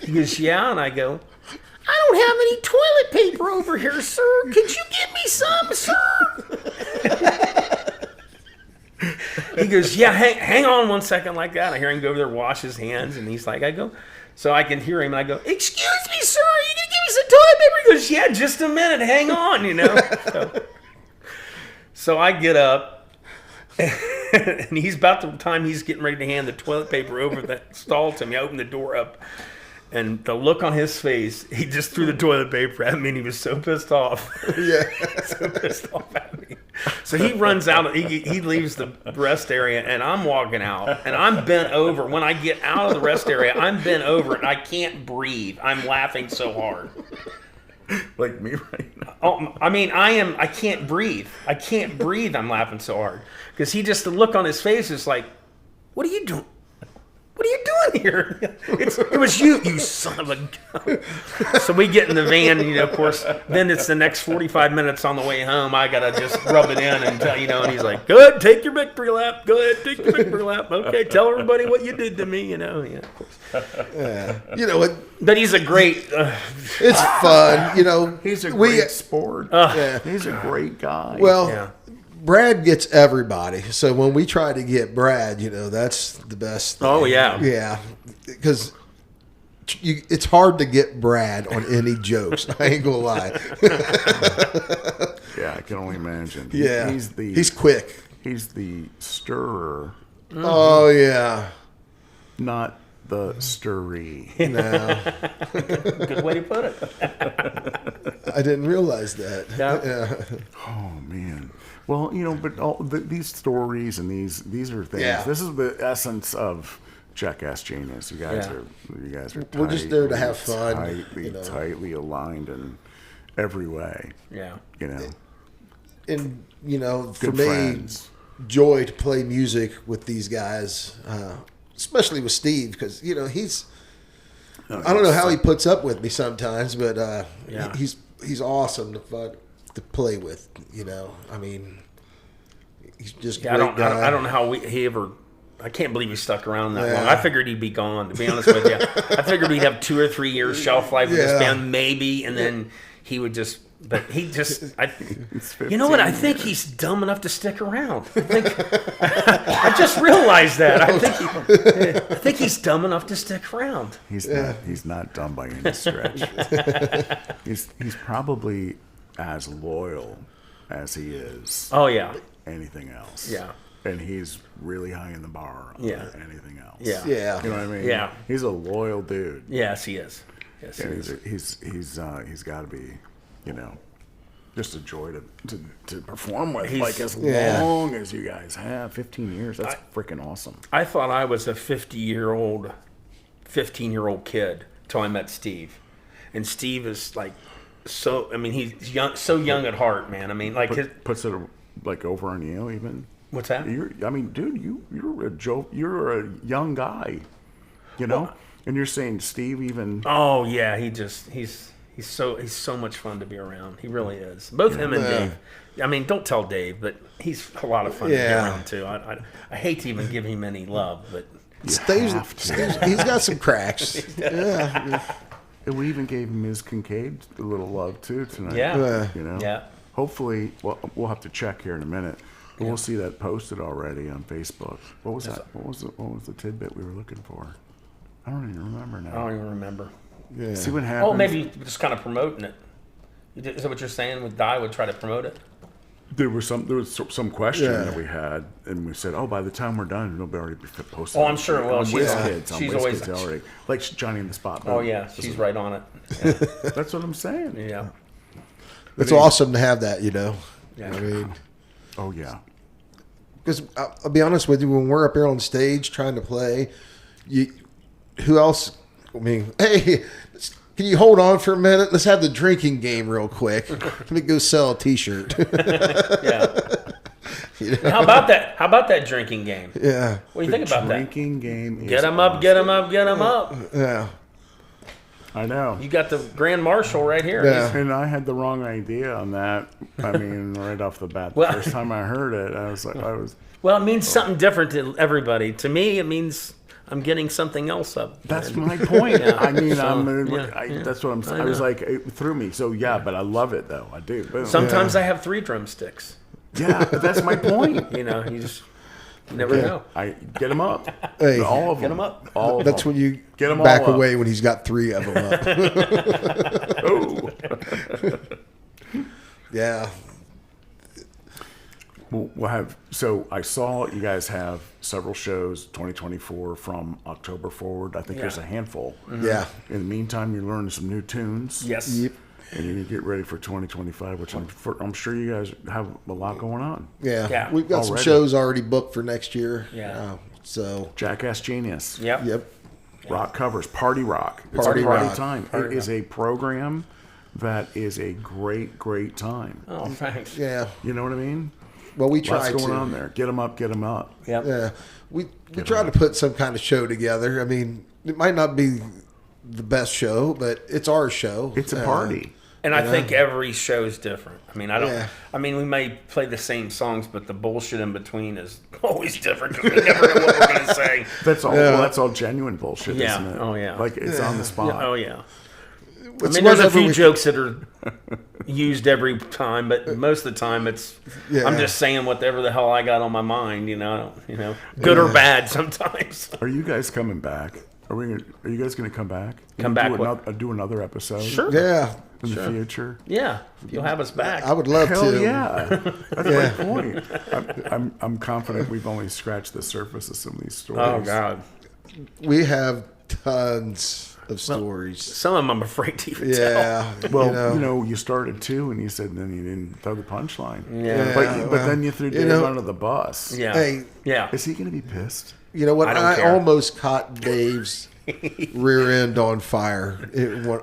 He goes, "Yeah," and I go, "I don't have any toilet paper over here, sir. Could you give me some, sir?" He goes, "Yeah, hang on one second," like that. I hear him go over there, wash his hands, and he's like, so I can hear him, and I go, "Excuse me, sir, are you gonna give me some toilet paper?" He goes, "Yeah, just a minute, hang on," you know. So I get up. And he's about the time he's getting ready to hand the toilet paper over the stall to me. I open the door up, and the look on his face, he just threw the toilet paper at me, and he was so pissed off. Yeah. So pissed off at me. So he runs out. He leaves the rest area, and I'm walking out, and I'm bent over. When I get out of the rest area, I'm bent over, and I can't breathe. I'm laughing so hard. Like me right now. Oh, I mean, I can't breathe. I can't breathe. I'm laughing so hard. Because the look on his face is like, "What are you doing? What are you doing here?" It was you son of a gun. So we get in the van, and, you know, of course, then it's the next 45 minutes on the way home. I got to just rub it in and tell, you know, and he's like, "Go ahead, take your victory lap. Go ahead, take your victory lap. Okay, tell everybody what you did to me," you know. Yeah, of course. Yeah. You know what? But he's a great... It's fun. You know, He's a great sport. yeah. He's a great guy. Well, Yeah. Brad gets everybody. So when we try to get Brad, you know, that's the best thing. Oh, yeah. Yeah. Because it's hard to get Brad on any jokes. I ain't going to lie. yeah, I can only imagine. Yeah. He's quick. He's the stirrer, Oh, yeah. not the stirree. No. Good way to put it. I didn't realize that. Yeah. Oh man. Well, you know, but these stories and these are things. Yeah. This is the essence of Jackass Genius. You guys Yeah. are. We're just there to have fun, Tightly, you know. tightly aligned in every way. Yeah. You know, And, you know, for good me, friends. joy to play music with these guys, especially with Steve, because, you know, I don't know how he puts up with me sometimes, but Yeah. he's awesome to play with, you know. I mean, he's just a Yeah, great guy. I don't know how he ever. I can't believe he stuck around that long. Yeah. I figured he'd be gone. To be honest with you, I figured we'd have 2 or 3 years shelf life with this Yeah. band, maybe, and then he would just. But he just. It's You know what? I 15 think he's dumb enough to stick around. I just realized that. I think he's dumb enough to stick around. He's not dumb by any stretch. he's probably as loyal as he is Oh yeah, anything else. yeah, And he's really high in the bar on Yeah. anything else. yeah, Yeah. You know what I mean? Yeah. He's a loyal dude. Yes, he is. Yes, he And is. he's got to be, you know, just a joy to perform with. He's- Like as Yeah. long as you guys have 15 years, that's freaking awesome. I thought I was a 15-year-old kid till I met Steve, and Steve is like so. I mean, he's young, so young at heart, man. I mean, like Puts it like over on you even. what's that? I mean, dude, you're a young guy, you know, and you're saying Steve even. Oh yeah, he's so much fun to be around. He really is. Both him and Yeah. Dave. I mean, don't tell Dave, but he's a lot of fun to be Yeah. around too. I hate to even give him any love, but Steve's, have to. he's got some cracks. Yeah. And we even gave Ms. Kincaid a little love too tonight. yeah, You know. yeah. Hopefully, well, we'll have to check here in a minute. But we'll see that posted already on Facebook. What was that? What was the tidbit we were looking for? I don't even remember now. I don't even remember. Yeah. See what happens. Oh, maybe just kind of promoting it. Is that what you're saying? With Di would try to promote it? There was some question Yeah. that we had, and we said, "Oh, by the time we're done, it'll be already be posted." Oh, I'm sure it will. On She's- WizKids, on she's WizKids always- already, like Johnny in the Spot. Oh yeah, she's right on it. That's what I'm saying. Yeah. It's awesome to have that, you know. Yeah. I mean, Oh yeah. because I'll be honest with you, when we're up here on stage trying to play, who else I mean, hey, can you hold on for a minute? Let's have the drinking game real quick. Let me go sell a T-shirt. Yeah. How about that? How about that drinking game? Yeah. What do you think about that? Drinking game is Get them up, get them up, get them up. Yeah. I know. You got the Grand Marshal right here. Yeah. And I had the wrong idea on that. I mean, right off the bat, the Well- first time I heard it, I was like, Well, it means something different to everybody. To me, it means I'm getting something else up. that's my point. I mean, yeah. that's what I'm saying. I I was know. like, it threw me. So yeah, but I love it though. I do. Boom. Sometimes I have 3 drumsticks. Yeah, but that's my point. You know, you never know. I get them up. Hey, All of them. Get them up. All of that's them. when you Get 'em back all up. away when he's got 3 of them up. Oh. Yeah. We'll have. So I saw you guys have several shows 2024 from October forward. I think there's a handful. Yeah. In the meantime, you're learning some new tunes. Yes. Yep. And you get ready for 2025, which I'm sure you guys have a lot going on. Yeah. Yeah. We've got some Already. shows already booked for next year. Yeah. So, Jackass Genius. Yep. yep. Rock covers. Party Rock. It's Party a party Rock. time. It is a program that is a great, great time. Oh, thanks. Yeah. You know what I mean? Well, we Lots tried going to. on there. Get them up, get them up. Yep. Yeah. We tried to put some kind of show together. I mean, it might not be the best show, but it's our show. It's a party. And I think every show is different. I mean, I don't. Yeah. I mean, we may play the same songs, but the bullshit in between is always different because we never know what we're going to say. That's all. Yeah. Well, that's all genuine bullshit, Yeah. isn't it? Oh, yeah. Like it's on the spot. Yeah, oh yeah. It's I mean, there's a whatever few we- jokes that are used every time, but most of the time it's Yeah. I'm just saying whatever the hell I got on my mind. You know, good or bad sometimes. Are you guys coming back? Are you guys going to come back? Come Do back do another episode. Sure. Yeah. In the future. Yeah, if you'll have us back. I would love Hell to. yeah. That's Yeah. my point. I'm confident we've only scratched the surface of some of these stories. Oh God, We have tons of stories. some of them I'm afraid to even tell. Yeah. Well, you started two, and you said then you didn't throw the punchline. Yeah. But then you threw Dave under the bus. Yeah, Hey, yeah. Is he going to be pissed? you know what? I don't I care. almost caught Dave's rear end on fire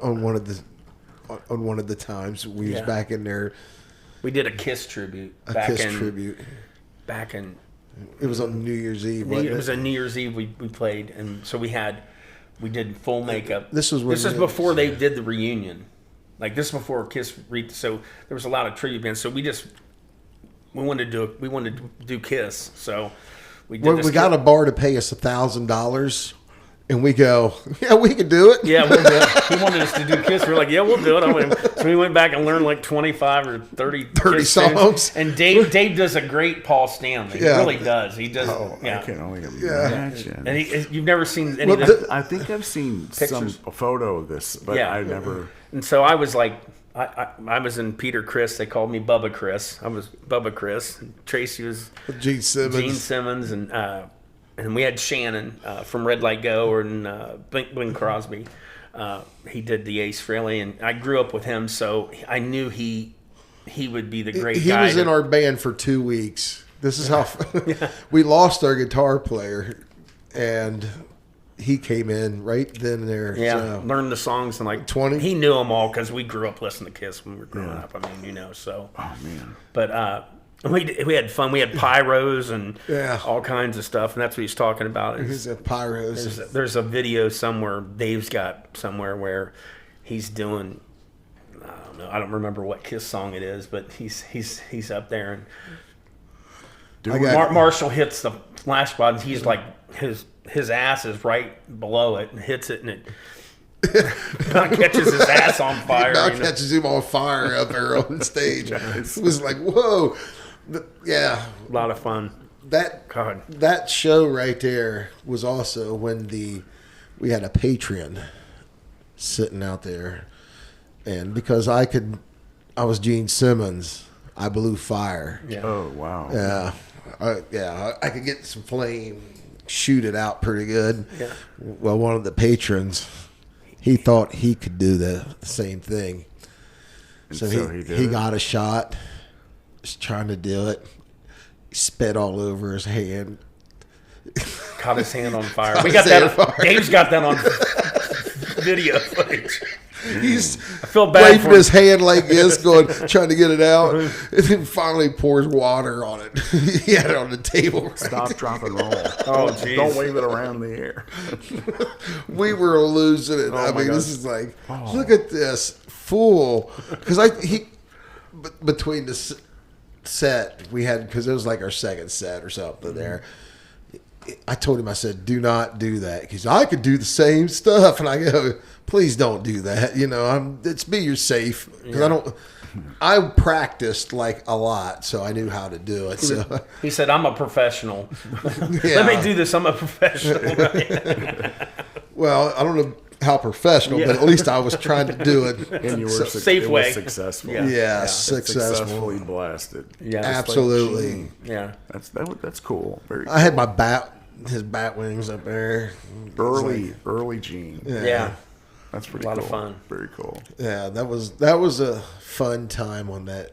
on one of the times we was Yeah. back in there. We did a Kiss tribute A back Kiss in tribute. back in. It was on New Year's Eve. Wasn't It was a New Year's Eve we played, and so we did full makeup. This was when this is before they did the reunion. Like this is before Kiss. So there was a lot of tribute bands. So we wanted to do Kiss. So we did. Well, this we got a bar to pay us $1,000, and we go, yeah, we can do it. Yeah, we'll do it. He wanted us to do Kiss. We were like, yeah, we'll do it. So we went back and learned like 25 or 30 Kiss songs. tunes. And Dave does a great Paul Stanley. Yeah. He really does. He does. I yeah. can only imagine. And you've never seen any Well, of that. I think I've seen a photo of this, but Yeah. I never. And so I was like, I was in Peter Chris. They called me Bubba Chris. I was Bubba Chris. Tracy was Gene Simmons. Gene Simmons, and we had Shannon from Red Light Go and Bing Crosby. He did the Ace Frehley, and I grew up with him, so I knew he would be the great He guy. was in our band for 2 weeks. This is how we lost our guitar player, and he came in right then and there. Yeah, So, learned the songs and like 20? He knew them all because we grew up listening to Kiss when we were growing up. I mean, so. Oh man. But we had fun. We had pyros and Yeah. all kinds of stuff, and that's what he's talking about. he's a pyros. There's a video somewhere Dave's got somewhere where he's doing. I don't know. I don't remember what Kiss song it is, but he's up there and Marshall hits the flash button. He's like his ass is right below it and hits it, and it catches his ass on fire. Now catches him on fire up there on stage. It was like, whoa. Yeah. A lot of fun. God. That show right there was also when we had a Patreon sitting out there, and because I was Gene Simmons, I blew fire. Yeah. Oh wow. Yeah, I could get some flame, shoot it out pretty good. Yeah. Well, one of the patrons, he thought he could do the same thing, so he got a shot. Was trying to do it. Spit all over his hand. Caught his hand on fire. Caught We got his hand that. on fire. Dave's got that on video footage. He's I feel bad waving for his hand like this, trying to get it out, and then finally pours water on it. He had it on the table. Stop, drop, and roll. Oh, jeez. Don't wave it around the air. We were losing it. I my mean, God. this is like, look at this fool. Because between the set we had, because it was like our second set or something there. I told him, I said, do not do that. Because I could do the same stuff. And I go, please don't do that. You know, it's be your safe. Because I practiced like a lot, so I knew how to do it. So He said, I'm a professional. Yeah. Let me do this. I'm a professional. well, I don't know how professional, but at least I was trying to do it. And you were Safe it way. was successful. Yeah. Yeah, Successfully successful. blasted. Yeah. Absolutely. Yeah. That's cool. Very I had my his bat wings up there. early Gene. Yeah. That's pretty A lot cool. of fun. Very cool. Yeah, that was a fun time on that.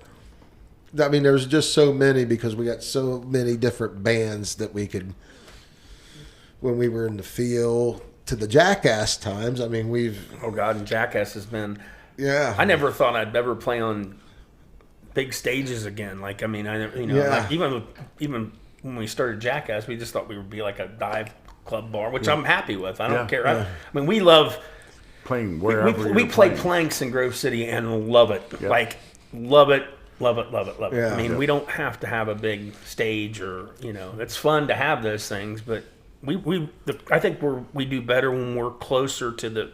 I mean, there was just so many because we got so many different bands that we could. When we were in the field to the Jackass times, I mean, Oh, God. And Jackass has been. yeah. I never thought I'd ever play on big stages again. Like, I mean, I never, Yeah. like even when we started Jackass, we just thought we would be like a dive club bar, which I'm happy with. I don't Yeah. care. Yeah. I mean, we love. Playing We, wherever we you're play playing. planks in Grove City and love it. Yeah. Like, love it, love it, love it, love it. Yeah. I mean, Yeah. we don't have to have a big stage or, it's fun to have those things, but I think we do better when we're closer to the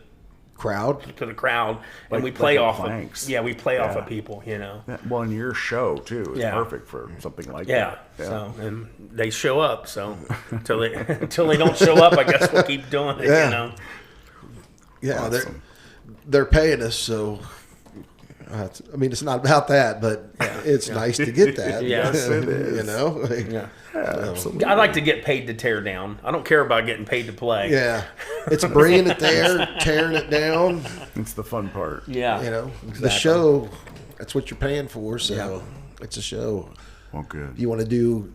crowd. crowd and Like- we play like off planks. of, we play off Yeah. of people, Yeah, well, and your show too is Yeah. perfect for something like Yeah. that. So, and they show up. So until they don't show up, I guess we'll keep doing it. Yeah. Yeah, Awesome. they're paying us, so. I mean, it's not about that, but it's nice to get that. Yes, it is. You know? Like, Yeah. Absolutely. I like to get paid to tear down. I don't care about getting paid to play. yeah. It's bringing it there, tearing it down. It's the fun part. Yeah. You know, the Exactly. show, that's what you're paying for, so it's a show. Well, good. You want to do,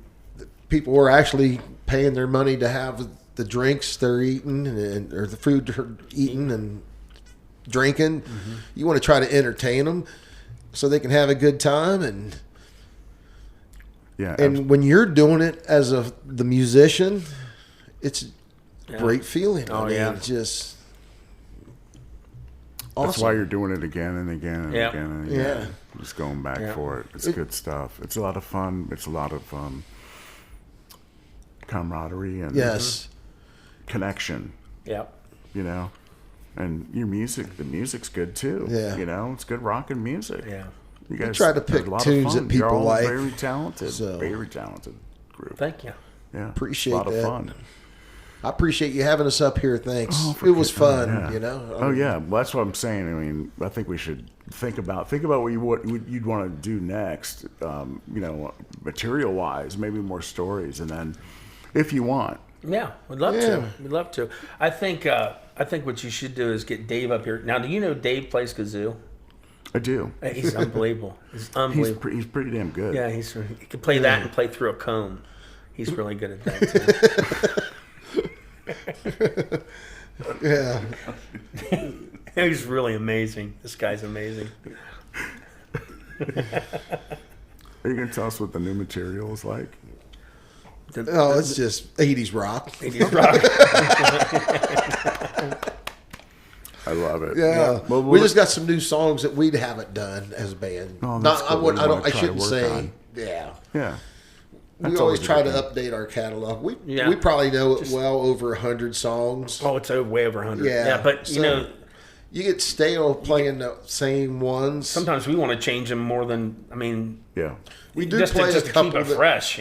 people are actually paying their money to have the drinks they're eating or the food they're eating and drinking. Mm-hmm. You want to try to entertain them so they can have a good time. Yeah. And when you're doing it as the musician, it's a great feeling. Oh, I mean, yeah. it's just That's awesome. why you're doing it again and again and Yeah. again and again. Yeah. Just going back Yeah. for it. It's good stuff. It's a lot of fun. It's a lot of camaraderie and Yes. connection, Yep. And the music's good too. Yeah. It's good rocking music. Yeah. You guys try to have pick a lot of tunes fun. that people You're all like, Very talented. so- Very talented group. Thank you. Yeah. Appreciate a lot that. of fun. I appreciate you having us up here. Thanks. For it was kidding. fun, Yeah. Oh yeah, well, that's what I'm saying. I mean, I think we should think about what you'd want to do next. Material wise, maybe more stories, and then if you want, Yeah, we'd love Yeah. to. We'd love to. I think what you should do is get Dave up here. Now, do you know Dave plays kazoo? I do. He's unbelievable. He's unbelievable. He's pretty damn good. Yeah, he can play that and play through a comb. He's really good at that too. Yeah. He's really amazing. This guy's amazing. Are you gonna tell us what the new material is like? Oh, it's just 80s rock. He's rock. I love it. Yeah. Well, we just got some new songs that we haven't done as a band. Oh, that's Not, cool. I, would, You I don't. wanna I try to shouldn't work say. on. Yeah. Yeah. We That's always always a try to good thing. update our catalog. We Yeah. probably know well over 100 songs. Oh, it's way over 100. Yeah, but so- You get stale playing the same ones. sometimes we want to change them more than, Yeah. we do just play to a keep couple. it fresh,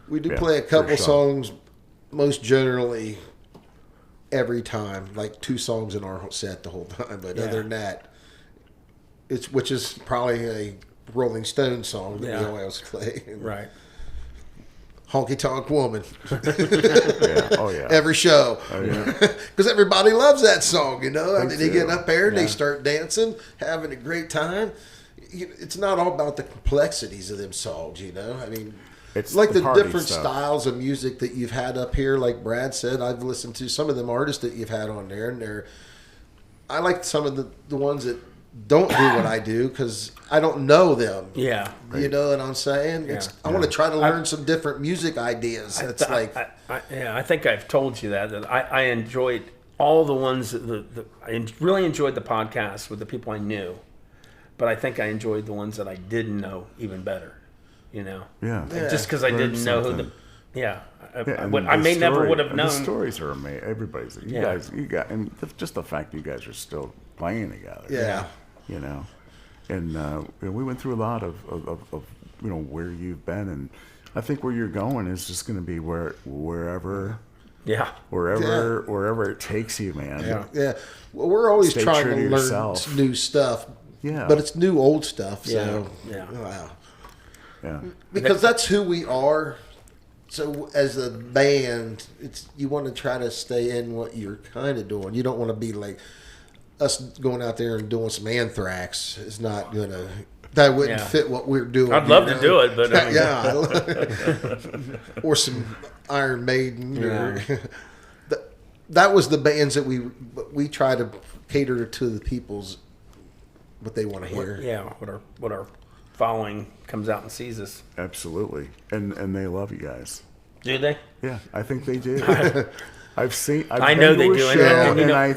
We do Yeah, play a for couple sure. songs, most generally every time, like 2 songs in our set the whole time. But Yeah. other than that, which is probably a Rolling Stone song that we Yeah. always play. Right. Honky Tonk Woman. Yeah. Oh yeah. Every show. Oh, yeah. Because everybody loves that song, I mean, they do. get up there and Yeah. they start dancing, having a great time. It's not all about the complexities of them songs, I mean, It's like the party different stuff. styles of music that you've had up here. Like Brad said, I've listened to some of them artists that you've had on there, and I like some of the ones that don't do what I do because I don't know them. Yeah. You know what I'm saying? I want to try to learn some different music ideas. It's I think I've told you that I enjoyed all the ones I really enjoyed the podcast with the people I knew, but I think I enjoyed the ones that I didn't know even better. You know, just because I didn't know who the I may never would have known. The stories are amazing. Everybody's you got, and just the fact that you guys are still playing together. Yeah. You know, and we went through a lot of you know where you've been, and I think where you're going is just going to be wherever it takes you, man. Yeah. Well, we're always Stay trying true to to learn yourself. new stuff. Yeah. But it's new old stuff. So Yeah. Yeah. because that's who we are. So as a band, you want to try to stay in what you're kind of doing. You don't want to be like us going out there and doing some Anthrax. It's not gonna. That wouldn't fit what we're doing. I'd love to do it, but I mean, or some Iron Maiden. Or, that was the bands that we try to cater to the people's what they want to hear. What our following comes out and sees us. Absolutely, and they love you guys. Do they? Yeah, I think they do. I know they do, and I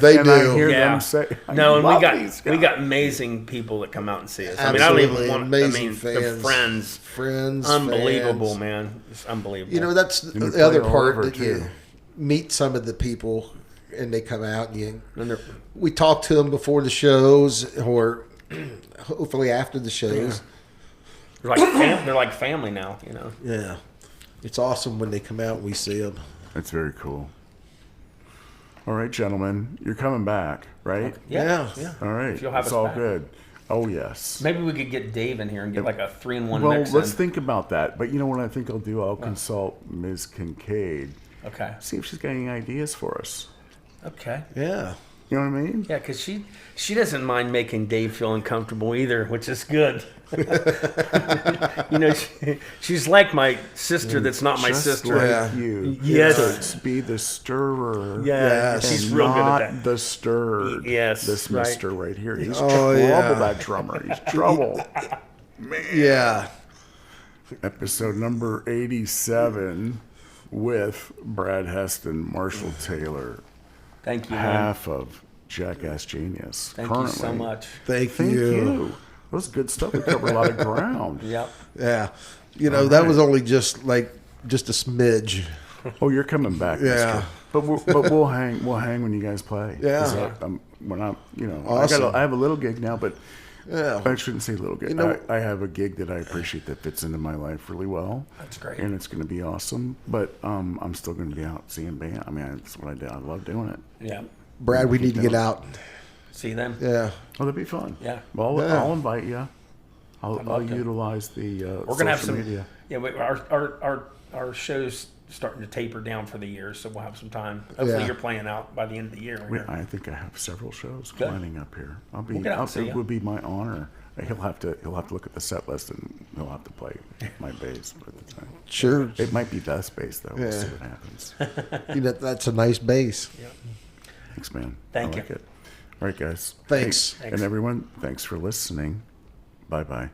hear them say, "No." And we got amazing people that come out and see us. Absolutely. I mean, I don't even want. Amazing fans. The friends, unbelievable, fans. Man, it's unbelievable. You know, that's the other part that you meet some of the people and they come out and we talk to them before the shows or hopefully after the shows. They're like family now. You know. Yeah, it's awesome when they come out and we see them. That's very cool. All right, gentlemen, you're coming back, right? Yeah. All right, If you'll have it's us all back. good. Oh yes. Maybe we could get Dave in here and get like a 3-in-1 Well, mix. let's think about that. But you know what I think I'll do? I'll consult Ms. Kincaid. Okay. See if she's got any ideas for us. Okay. Yeah. You know what I mean? Yeah, because she doesn't mind making Dave feel uncomfortable either, which is good. You know, she's like my sister that's not my Just sister. like you. Yes. To be the stirrer. Yeah, Yes. she's and real good not at that. the stirred. Yes, This right. mister right here. He's Oh, trouble, yeah. that drummer. He's trouble. Man. Yeah. Episode number 87 with Brad Heston, Marshall Taylor, Thank you, man. half of Jackass Genius. Thank you so much. Thank Thank you. you. That was good stuff. We covered a lot of ground. Yep. Yeah. You know, that was only just a smidge. Oh, you're coming back. Yeah. But we'll hang. We'll hang when you guys play. 'Cause Yeah. when I'm, you know, Awesome. I have a little gig now, but Yeah. I shouldn't say little gig. You know- I have a gig that I appreciate that fits into my life really well. That's great. And it's going to be awesome. But I'm still going to be out seeing band. I mean, that's what I do. I love doing it. Yeah. Brad, we need to get out. See them? Yeah. Oh, that'd be fun. Yeah. Well, Yeah. I'll invite you. I'll love to. utilize the We're gonna have social some. media. Yeah, our show's starting to taper down for the year, so we'll have some time. Hopefully, Yeah. you're playing out by the end of the year. I think I have several shows Good. lining up here. We'll get out and see It ya. would be my honor. He'll have to look at the set list and he'll have to play my bass at the time. Sure. It might be best bass though. We'll see Yeah. what happens. You know, that's a nice bass. Thanks, man. Thank I like you. it. All right, guys. Thanks. Hey, and everyone, thanks for listening. Bye bye.